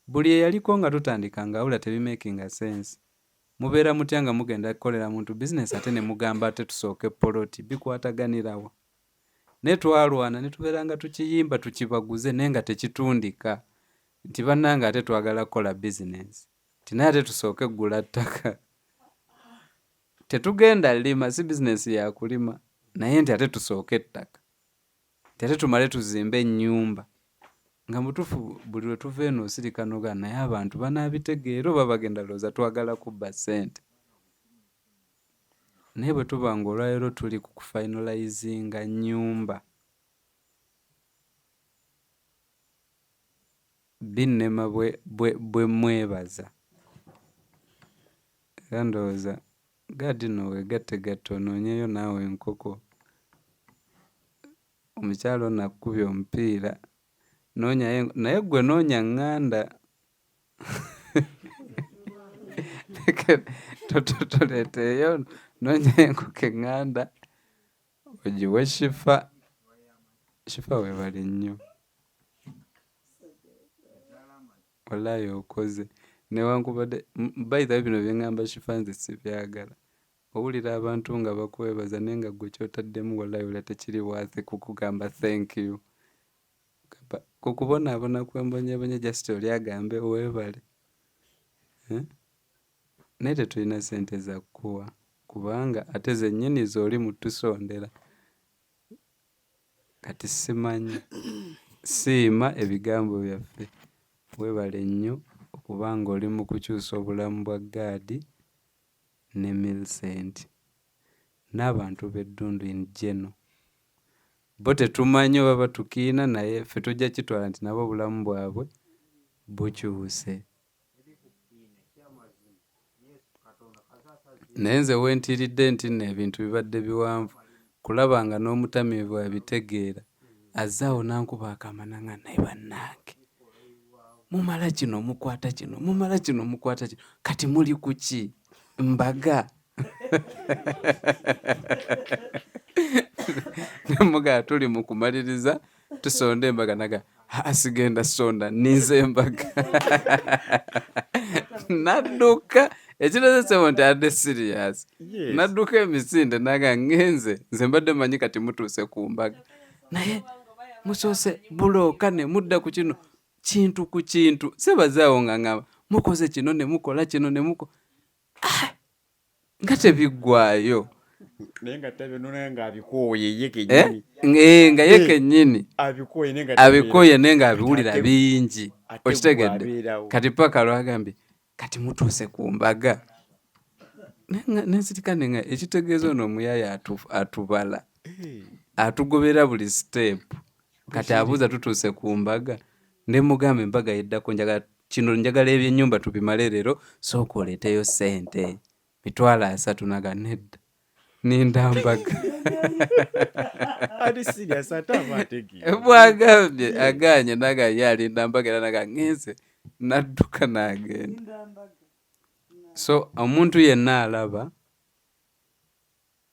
Buli eyaliko nga tutandika ng'awula tebimakinga sense. Mubeera mutya nga mugenda kukolera muntu business ate ne mugamba ate tusooke poloti, bikwataganirawa. Ne twalwana ne tubeera nga tukiyimba tukibaguze naye nga tekitundika. Nti bannange ate twagala kukola business. Tinaye ate tusooke ggula ttaka. Tetugenda lima, si business ya kulima, naye nti ate tusooke ettaka. Ate tumale tuzimbe ennyumba. Nga mutufu buli lwe tuva eno osirika noga naye abantu banaabitegeera oba bagenda looza twagala kubba ssente. Naye bwe tuba ng'olwaleero tuli ku kufinalizinga nnyumba. Binnema bwe mwebaza. Era ndowooza Gaadi no weegattegatte onoonyeyo naawe enkoko. Omukyala ono akkubye omupiira. Naye gwe noonya ŋŋanda. Toleeteeyo noonya enkoko eŋŋanda ogiwe Shifa. Shifa weebale nnyo. Wallahi okoze. Newankubadde by the way bino bye ŋŋamba Shifa nze sibyagala. Owulira abantu nga bakwebaza naye nga ggwe kyotaddemu wallahi wala tekiri waasi kukugamba thank you. Kukubonaabona kwembonyebonye just oli agambe weebale. Naye tetulina ssente za kkuwa kubanga ate zennyini z'oli mutusondera. Kati simanyi. Siima ebigambo byaffe. Weebale nnyo okubanga oli mu kukyusa obulamu bwa Gaadi ne Millicent n'abantu b'eddundu in general. Bo tetumanyi oba batukiina naye ffe tujja kitwala nti nabo obulamu bwabwe bukyuse. Naye nze wentiridde nti nno ebintu bibadde biwanvu kulaba nga n'omutamiivu abitegeera azaawo n'ankuba akamana nga naye bannange. Mumala kino mukwata kino, mumala kino mukwata kino. Kati muli ku ki? Mbaga. Nemuga tuli mu kumaliriza tusonda embaga naga asigenda sonda ninze embaga. Nadduka ekirozesebo nti adde serious. Nadduka emisinde naga ngenze nze mbadde manyi kati mutuuse ku mbaga. Naye musoose bulooka ne mudda ku kino kintu ku kintu. Sebazaawo nga ngamba mukoze kino ne mukola kino ne muko. Nga tebiggwaayo. naye nga tabinona nga abikooye ye kennyini nga ye kennyini abikooye naye nga abiwulira bingi, okitegedde. Kati paka lwagambye kati mutuuse ku mbaga nensirika nenga ekitegeeza ono omuyaya atubala atugobera buli step. Kati abuuza tutuuse ku mbaga, ndemugamba embaga yeddako njagala ebyennyumba tubimale leero, sooka oleeteyo ssente $300 naga nedda nindambaga bwagambye aganye naga yali ndambaga era naga ngenze nadduka n'agenda. So omuntu yenna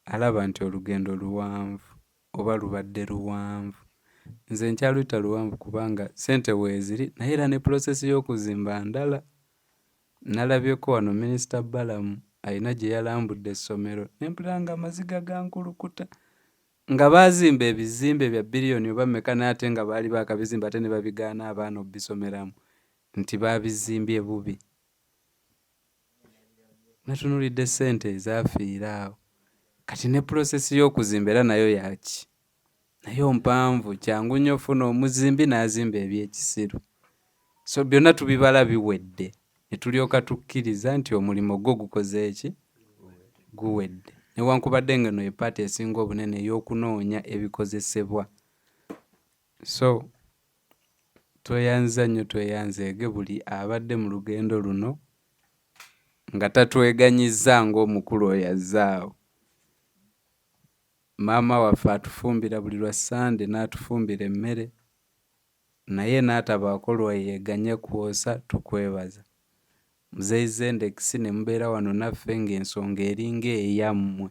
alaba nti olugendo luwanvu oba lubadde luwanvu. Nze nkyaluyita luwanvu kubanga ssente weeziri naye era ne process y'okuzimba ndala. Nalabyeko wano Minisita Balamu alina gye yalambudde essomero nempulira nga amaziga gankulukuta nga baazimba ebizimbe bya biliyoni oba mmeka n'ate nga baali baakabizimba ate ne babigaana abaana obbisomeramu nti baabizimbye bubi. Natunulidde ssente ezaafiira awo. Kati ne process y'okuzimba era nayo yaki nayo mpanvu, kyangu nnyo ofuna omuzimbi n'azimba ebyekisiru. So byonna tubibala biwedde ne tulyoka tukkiriza nti omulimu gwo gukoze eki guwedde. Newankubadde ngeno ye paati esinga obunene ey'okunoonya ebikozesebwa. So tweyanza nnyo tweyanzeege buli abadde mu lugendo luno nga tatweganyizza ng'omukulu oyo azzaawo. Maama waffe atufumbira buli lwa Sande n'atufumbira emmere naye n'atabaako lweyeeganye kwosa, tukwebaza. Muzeeyi Zendex ne mubeera wano naffe ng'ensonga eringa eyammwe.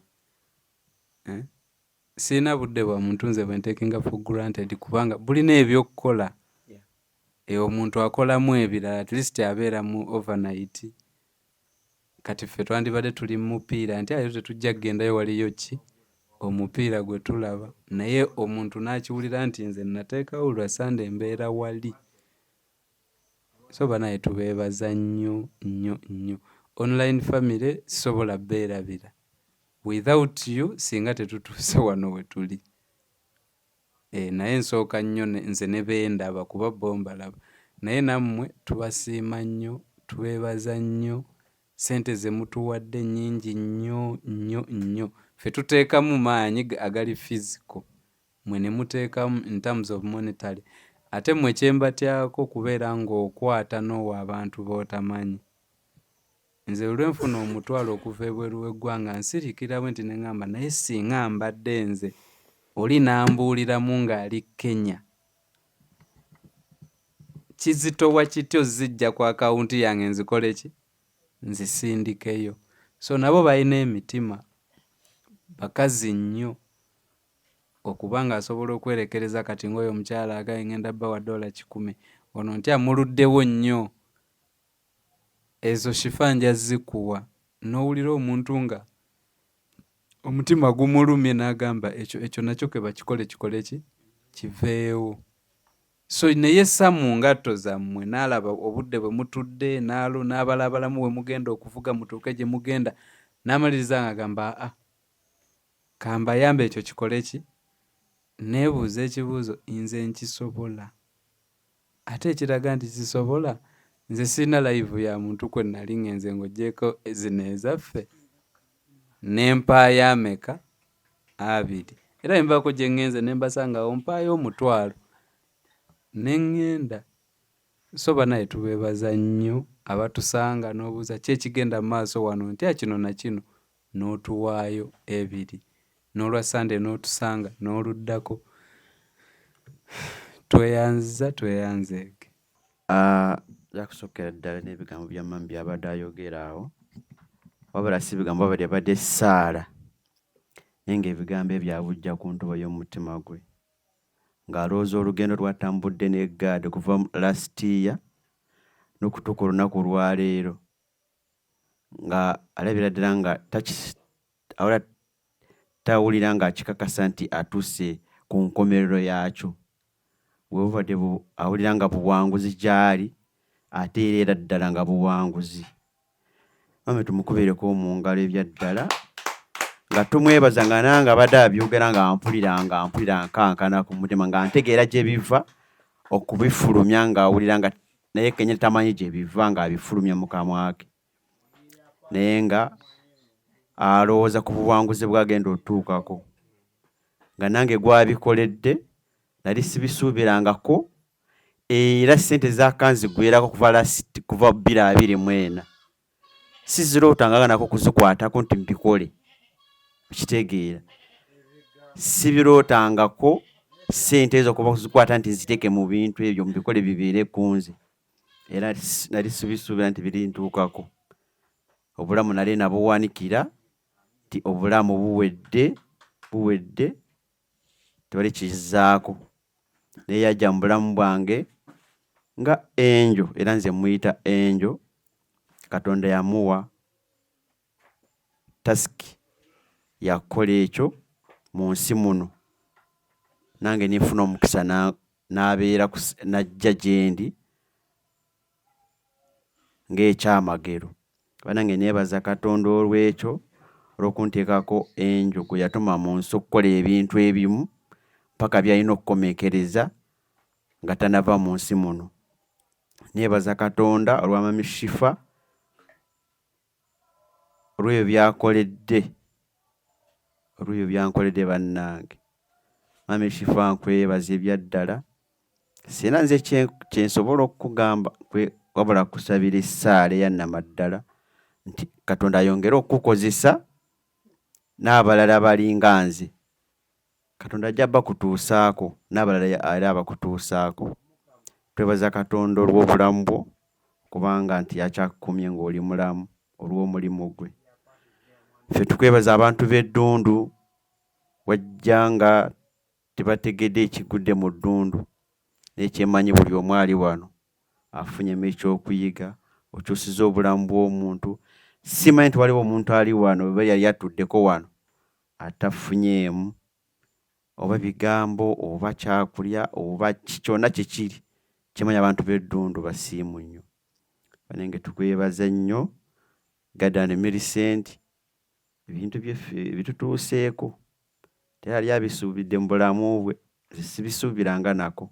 Sirina budde bwa muntu nze bwe ntekinga for granted kubanga bulina ebyokukola. Omuntu akolamu ebirala at least abeera mu overnight. Kati ffe twandibadde tuli mu mupiira nti ayo tetujja kugendayo waliyo ki omupiira gwe tulaba, naye omuntu n'akiwulira nti nze nateekawo lwa Sande mbeera wali. So banaye tubeebaza nnyo nnyo nnyo. Online family sisobola beerabira without you singa tetutuuse wano we tuli. Naye nsooka nnyo nze ne beendaba kuba bo mbalaba, naye nammwe tubasiima nnyo, tubeebaza nnyo. Ssente ze mutuwadde nnyingi nnyo nnyo nnyo. Ffe tuteekamu maanyi agali physical, mwe ne muteekamu in terms of monetary. Ate mmwe kyembatyako kubeera ng'okwata n'owa abantu b'otamanyi. Nze olwenfuna omutwalo okuva ebweru w'eggwanga nsirikira bwe nti ne ŋŋamba naye singa mbadde nze oli n'ambuuliramu ng'ali Kenya, kizitowa kityo zijja ku akawunti yange nzikole ki? Nzisindikeyo. So nabo balina emitima bakazi nnyo okuba ng'asobola okwerekereza kati ng'oyo omukyala agaye ngenda bba wa $100 ono ntya muluddewo nnyo. Ezo shifanja zikuwa n'owulira omuntu nga omutima gumulumye n'agamba ekyo nakyo ke bakikole kikole ki kiveewo. So naye ssa mu ngatto zammwe n'alaba obudde bwe mutudde n'abalabalamu bwe mugenda okuvuga mutuuke gye mugenda n'amaliriza ng'agamba kambayambe ekyo kikole ki. Neebuuza ekibuuzo nze nkisobola. Ate ekiraga nti kisobola nze sirina live ya muntu kwe nali ngenze ng'oggyeko zino ezaffe n'empaayo ameka 2 era mbaako gye ngenze ne mbasanga ompaayo $1,000 neŋŋenda. So banaye tubeebaza nnyo abatusanga n'obuuza ki ekigenda mu maaso wano ntya kino na kino n'otuwaayo 2 n'olwa Sande n'otusanga n'oluddako. Tweyanzeege. Yakusookera ddala n'ebigambo bya mami byabadde ayogera awo, wabula si bigambo wabadde yabadde essaala naye ng'ebigambo ebyabujja ku ntobo y'omutima gwe ng'alowooza olugendo lwatambudde n'eggaadi kuva last year n'okutuuka olunaku lwaleero nga alabira ddala nga tawulira ng'akikakasa nti atuuse ku nkomerero yaakyo. Bw'obadde awulira nga buwanguzi gy'ali ate era ddala nga buwanguzi. Mami tumukubiireko mu ngalo ebya ddala nga tumwebaza nga nange abadde abyogera nga mpulira nkankana ku mutima nga ntegeera gye biva okubifulumya ng'awulira nga naye kenye tamanyi gye biva ng'abifulumya mu kamwa ke naye nga alowooza ku buwanguzi bw'agenda otuukako nga nange gwabikoledde nali sibisuubirangako era ssente zakanzigwerako kuva 2024 sizirootanga nako kuzikwatako nti mbikole kitegeera sibirootangako ssente ezo kuba kuzikwata nti nziteeke mu bintu ebyo mbikole bibeere kunze era nali sibisuubira nti birintuukako obulamu nali nabuwanikira nti obulamu buwedde tewali kizzaako naye yajja mu bulamu bwange nga enjo era nze muyita enjo Katonda yamuwa tasiki yakola ekyo mu nsi muno nange nifuna omukisa n'abeera najja gye ndi ng'ekyamagero banange neebaza Katonda olw'ekyo olw'okunteekako enjo gwe yatuma mu nsi okukola ebintu ebimu paka byalina okukomekereza nga tanava mu nsi muno. Neebaza Katonda olwa Mami Shifa olw'ebyo byankoledde bannange. Mami Shifa nkwebaza ebyaddala sina nze kyensobola okukugamba wabula kusabira essaala eya Namaddala nti Katonda ayongere okukozesa n'abalala balinga nze. Katonda ajja bakutuusaako n'abalala era abakutuusaako. Twebaza Katonda olw'obulamu bwo kubanga nti yakyakukumye ng'oli mulamu olw'omulimu gwe. Ffe tukwebaza abantu b'eddundu wajja nga tebategedde ekigudde mu ddundu n'ekyemanyi buli omu ali wano afunyemu ekyokuyiga okyusiza obulamu bw'omuntu. Simanyi nti waliwo omuntu ali wano oba yali atuddeko wano atafunyeemu oba bigambo oba kyakulya oba kyonna kikiri kimanyi abantu b'eddundu basiimu nnyo. Banenge tukwebaza nnyo Gadan Millicent ebintu byeffe bitutuuseeko teyali abisuubidde mu bulamu bwe sibisuubiranga nako.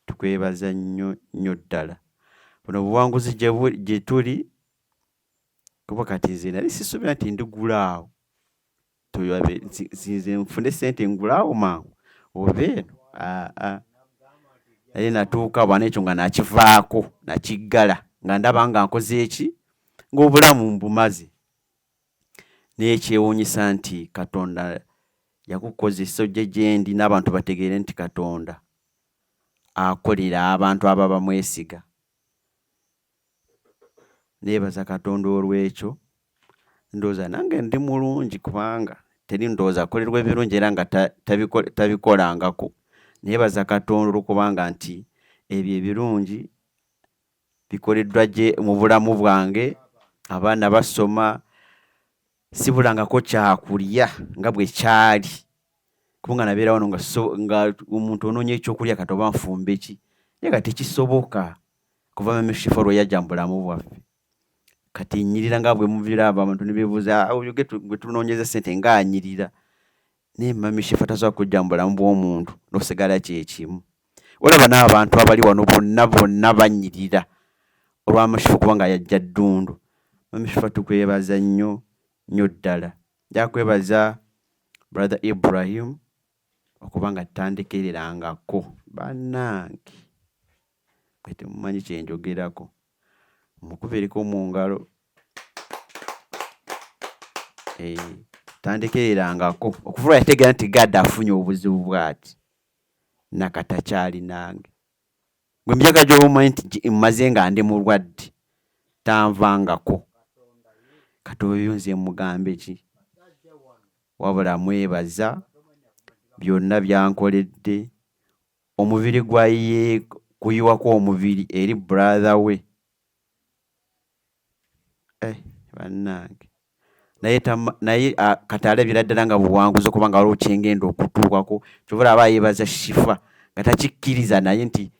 Tukwebaza nnyo ddala buno buwanguzi gye tuli kuba kati nze nali sisuubira nti ndigulaawo nze nfune ssente ngulaawo mangu oba eno naye natuuka bwana ekyo nga nakivaako nakiggala nga ndaba nga nkoze eki ng'obulamu mbumaze. Naye kyewuunyisa nti Katonda yakukozesa ojje gye ndi n'abantu bategeere nti Katonda akolera abantu aba bamwesiga. Neebaza Katonda olw'ekyo ndowooza nange ndi mulungi kubanga teri ndowooza akolerwa ebirungi era nga tabikolangako. Neebaza Katonda olw'okubanga nti ebyo ebirungi bikoleddwa gye mu bulamu bwange. Abaana basoma sibulangako kyakulya nga bwe kyali kubanga nabeera wano nga omuntu onoonya ekyokulya kati oba nfumbe ki naye nga tekisoboka kuva Mami Shifa olwe yajja mu bulamu bwaffe. Kati nnyirira nga bwe mubiraba abantu ne beebuuza gwe tunoonyeza ssente ng'anyirira naye Mami Shifa tasobola kujja mu bulamu bw'omuntu n'osigala kyekimu. Olaba n'abantu abali wano bonna bannyirira olwa Mami Shifa kubanga yajja ddundu. Mami Shifa tukwebaza nnyo ddala. Njakwebaza Brother Ibrahim okubanga tutandikererangako bannange bwe temumanyi kyenjogerako mukubereko mu ngalo tandikererangako okuvula yategeera nti gadde afunye obuzibu bwati nakatakyali nange gwe mbyaga gy'obumanyi nti mmaze nga ndi mulwadde tanvangako kati ebyo nze mugambe ki wabula mwebaza byonna byankoledde. Omubiri gwaye kuyiwako omubiri eri brother we bannange naye kati alabira ddala nga buwanguzi okubanga waliwo kyengenda okutuukako kyobula aba yeebaza Shifa nga takikkiriza naye nti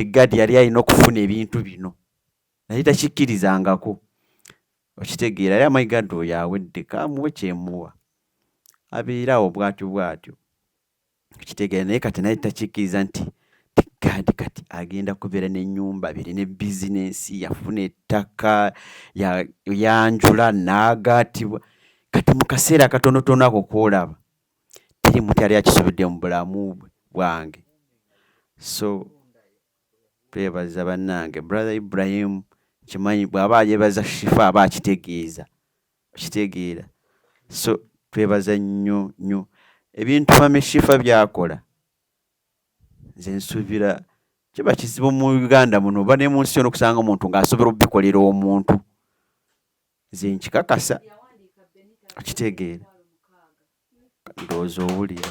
Gadi yali alina okufuna ebintu bino naye takikkirizangako. okitegeera era amayigadde oyo awedde kamuwe kyemuwa abeerawo bw'atyo okitegeera naye kati naye takikkiriza nti Gadi kati agenda kubeera n'ennyumba abiri ne bizinensi yafuna ettaka yanjula n'agaatibwa kati mu kaseera akatonotono ako koolaba teri muntu yali akisubidde mu bulamu bwange. So twebaza bannange brother Ibrahim kimanyi bw'aba yebaza Shifa aba akitegeeza okitegeera. So twebaza nnyo ebintu mame Shifa byakola nze nsuubira kiba kizibu mu Uganda muno oba ne mu nsi yonna okusanga omuntu ng'asobola obbikolera omuntu nze nkikakasa okitegeera ndowooza owulira.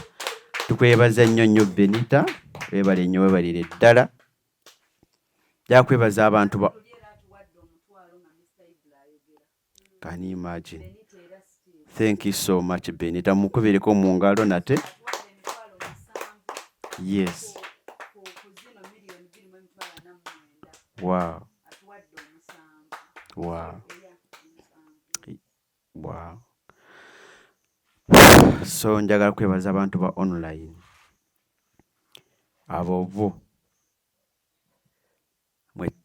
Tukwebaza nnyo Benita webale nnyo webalire ddala jakwebaza abantu ba Can you imagine? Thank you so much Benita mukubireko mu ngalo nate. Yes. Wow. So njagala kwebaza abantu ba online abo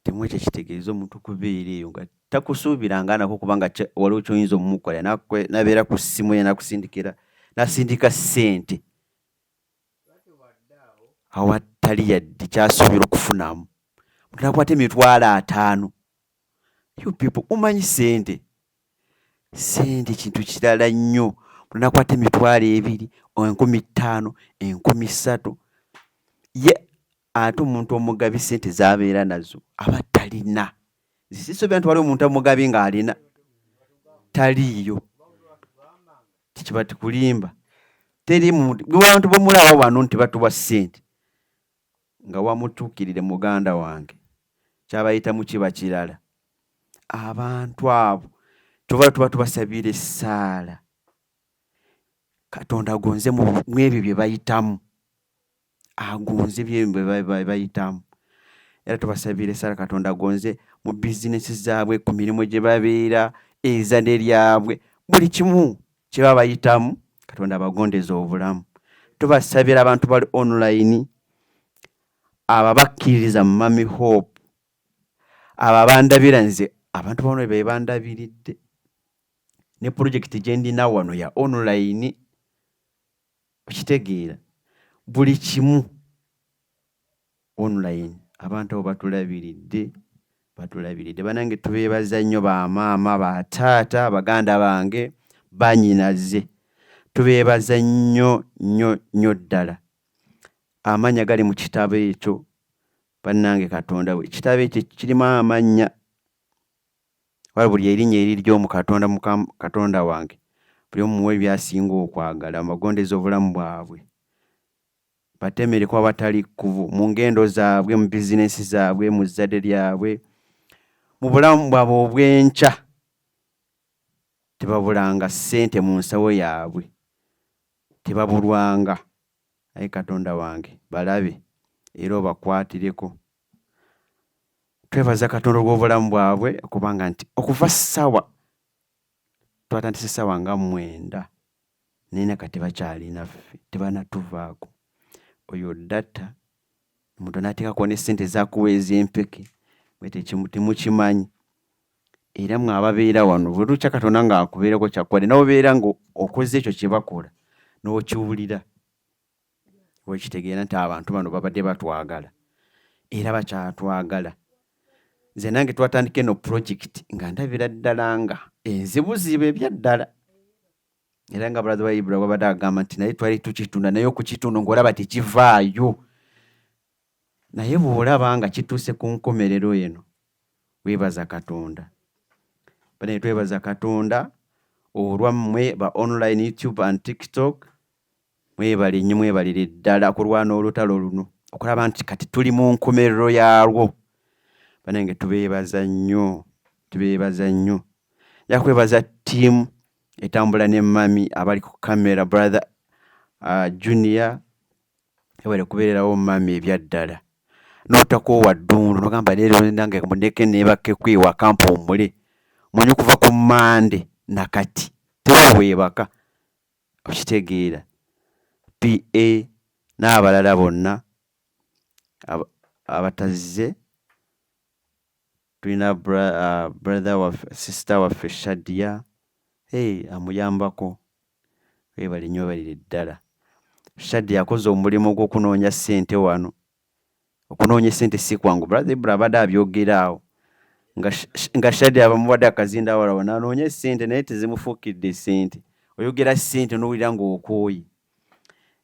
temwe kyekitegeeza omuntu kubeera eyo nga takusuubiranga nako kubanga waliwo kyoyinza omumukolera nabeera ku ssimu ye nakusindikira nasindika ssente awatali yadde kyasuubira okufunamu muntu nakwata $50,000. You people umanyi ssente kintu kirala nnyo. Muntu nakwata $2,000 $5,000 $3,000 ye ate omuntu omugabi ssente z'abeera nazo aba talina. Sisobera nti waliwo omuntu omugabi ng'alina taliiyo kikiba tikulimba teri abantu bomulaba wano nti batuwa ssente nga wamutuukirire muganda wange kyabayitamu kiba kirala. Abantu abo tuba tubasabira essaala Katonda agonze mu ebyo bye bayitamu agonze bye bayitamu era tubasabira essaala Katonda agonze mu bizinesi zaabwe ku mirimu gye babeera ezadde lyabwe buli kimu kye baba bayitamu Katonda abagondeza obulamu. Tubasabira abantu bali online aba bakkiririza mu Mami Hope aba bandabira nze abantu bano be bandabiridde ne project gye ndina wano ya online okitegeera buli kimu online abantu abo batulabiridde banange tubeebaza nnyo bamaama bataata baganda bange banyinaze tubeebaza nnyo ddala. Amanya gali mu kitabo ekyo bannange Katonda we ekitabo ekyo kirimu amannya wali buli erinnya eriryomu Katonda wange buli omuwe ebyasinga okwagala amagondeza obulamu bwabwe batemere kuba batali kkubo mu ngendo zaabwe mu bizinesi zaabwe mu zzadde lyabwe mu bulamu bwabwe obw'enkya tebabulanga ssente mu nsawo yaabwe tebabulwanga. Ayi Katonda wange balabe era obakwatireko. Twebaza Katonda olw'obulamu bwabwe okubanga nti okuva ssawa twatandise ssawa nga 9 nina kati bakyalinaffe tebanatuvaako. Oyo data omuntu n'ateekako ne ssente zakuweeza empeke mwete ekimu temukimanyi era mwe ababeera wano bwe lukya Katonda ng'akubeerako kyakuwadde nawe obeera ng'okoze ekyo kye bakola n'okiwulira wekitegeera nti abantu bano babadde batwagala era bakyatwagala. Nze nange twatandika eno project nga ndabira ddala nga enzibuzibu ebyaddala era nga brother wa Ibra wabadde agamba nti naye twali tukitunda naye okukitunda ng'olaba tekivaayo naye bw'olaba nga kituuse ku nkomerero eno weebaza Katonda. Bane twebaza Katonda olwammwe ba online YouTube and TikTok mwebali nnyo mwebalire ddala kulwana olutalo luno okulaba nti kati tuli mu nkomerero yaalwo. Banange tubeebaza nnyo yakwebaza ttiimu etambula ne Mami abali ku kamera brother Junior ebale kubeererawo Mami ebyaddala n'otakoowa ddundu nogamba leero nange mundeke neebake kwewa kampummule mwenye kuva ku Mande nakati teweebaka okitegeera PA n'abalala bonna abatazze tulina brother waffe sister waffe Shadia amuyambako weebale nnyo balire ddala. Shadia akoze omulimu gw'okunoonya ssente wano. Okunoonya ssente si kwangu brother Ibra abadde abyogeraawo nga Shadia abamuwadde akazinda awala wanaanoonya ssente naye tezimufuukidde ssente. Oyogera ssente n'owulira ng'okooye.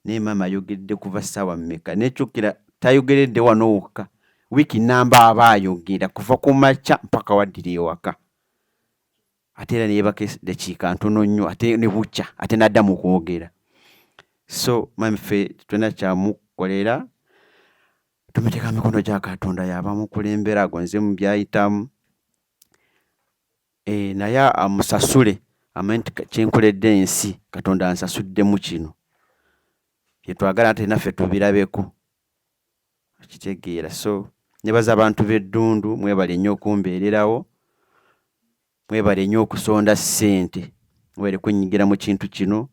Naye maama ayogedde kuva ssaawa mmeka nekyukira tayogeredde wano wokka. Wiiki namba aba ayogera kuva ku makya mpaka waddira ewaka. Ate era neyeebaka eddakiika ntono nnyo ate ne bukya ate n'addamu kwogera. So maami ffe tulina kyamukolera tumuteeka mikono gya Katonda yaba mukulembera agonze mu byayitamu. Naye amusasule amanyi kyenkoledde ensi Katonda ansasuddemu kino byetwagala ate naffe tubirabeko okitegeera. So nebaza abantu b'eddundu mwebale nnyo okumbeererawo, mwebale nnyo okusonda ssente, mwebale kwenyigira mu kintu kino.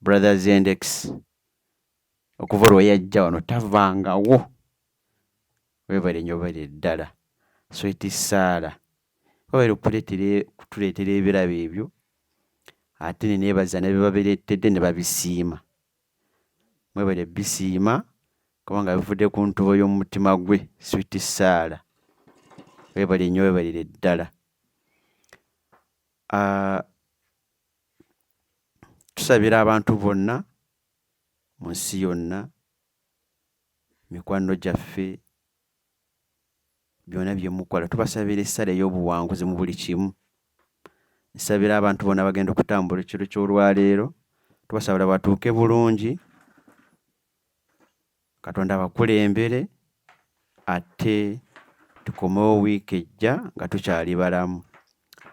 Brothers Index okuva olwo yajja wano tavangawo, mwebale nnyo bali ddala. Sweet Sarah wabere kutuleetera ebirabo ebyo ate ne neebaza ne bebabireetedde ne babisiima. Mwebale bisiima kubanga bivudde ku ntobo y'omutima gwe Sweet Sarah. Webale nnyo webalire ddala. Tusabira abantu bonna mu nsi yonna, mikwano gyaffe byonna bye mukola tubasabira essala ey'obuwanguzi mu buli kimu. Nsabira abantu bonna bagenda okutambula ekiro ky'olwaleero, tubasabira batuuke bulungi, Katonda abakulembere ate tukomewo wiiki ejja nga tukyali balamu.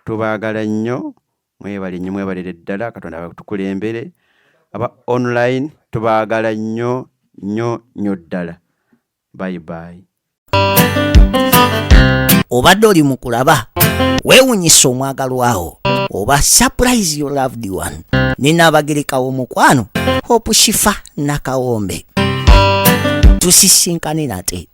Tubaagala nnyo, mwebale nnyo mwebalire ddala, Katonda abatukulembere. Aba online tubaagala nnyo nnyo nnyo ddala. Bye bye. Obadde oli mu kulaba weewunyisa omwagalwawo oba surprise your loved one. Nina Abagereka w'omukwano Hope Shifa Nakawombe. Tusisinkane nate.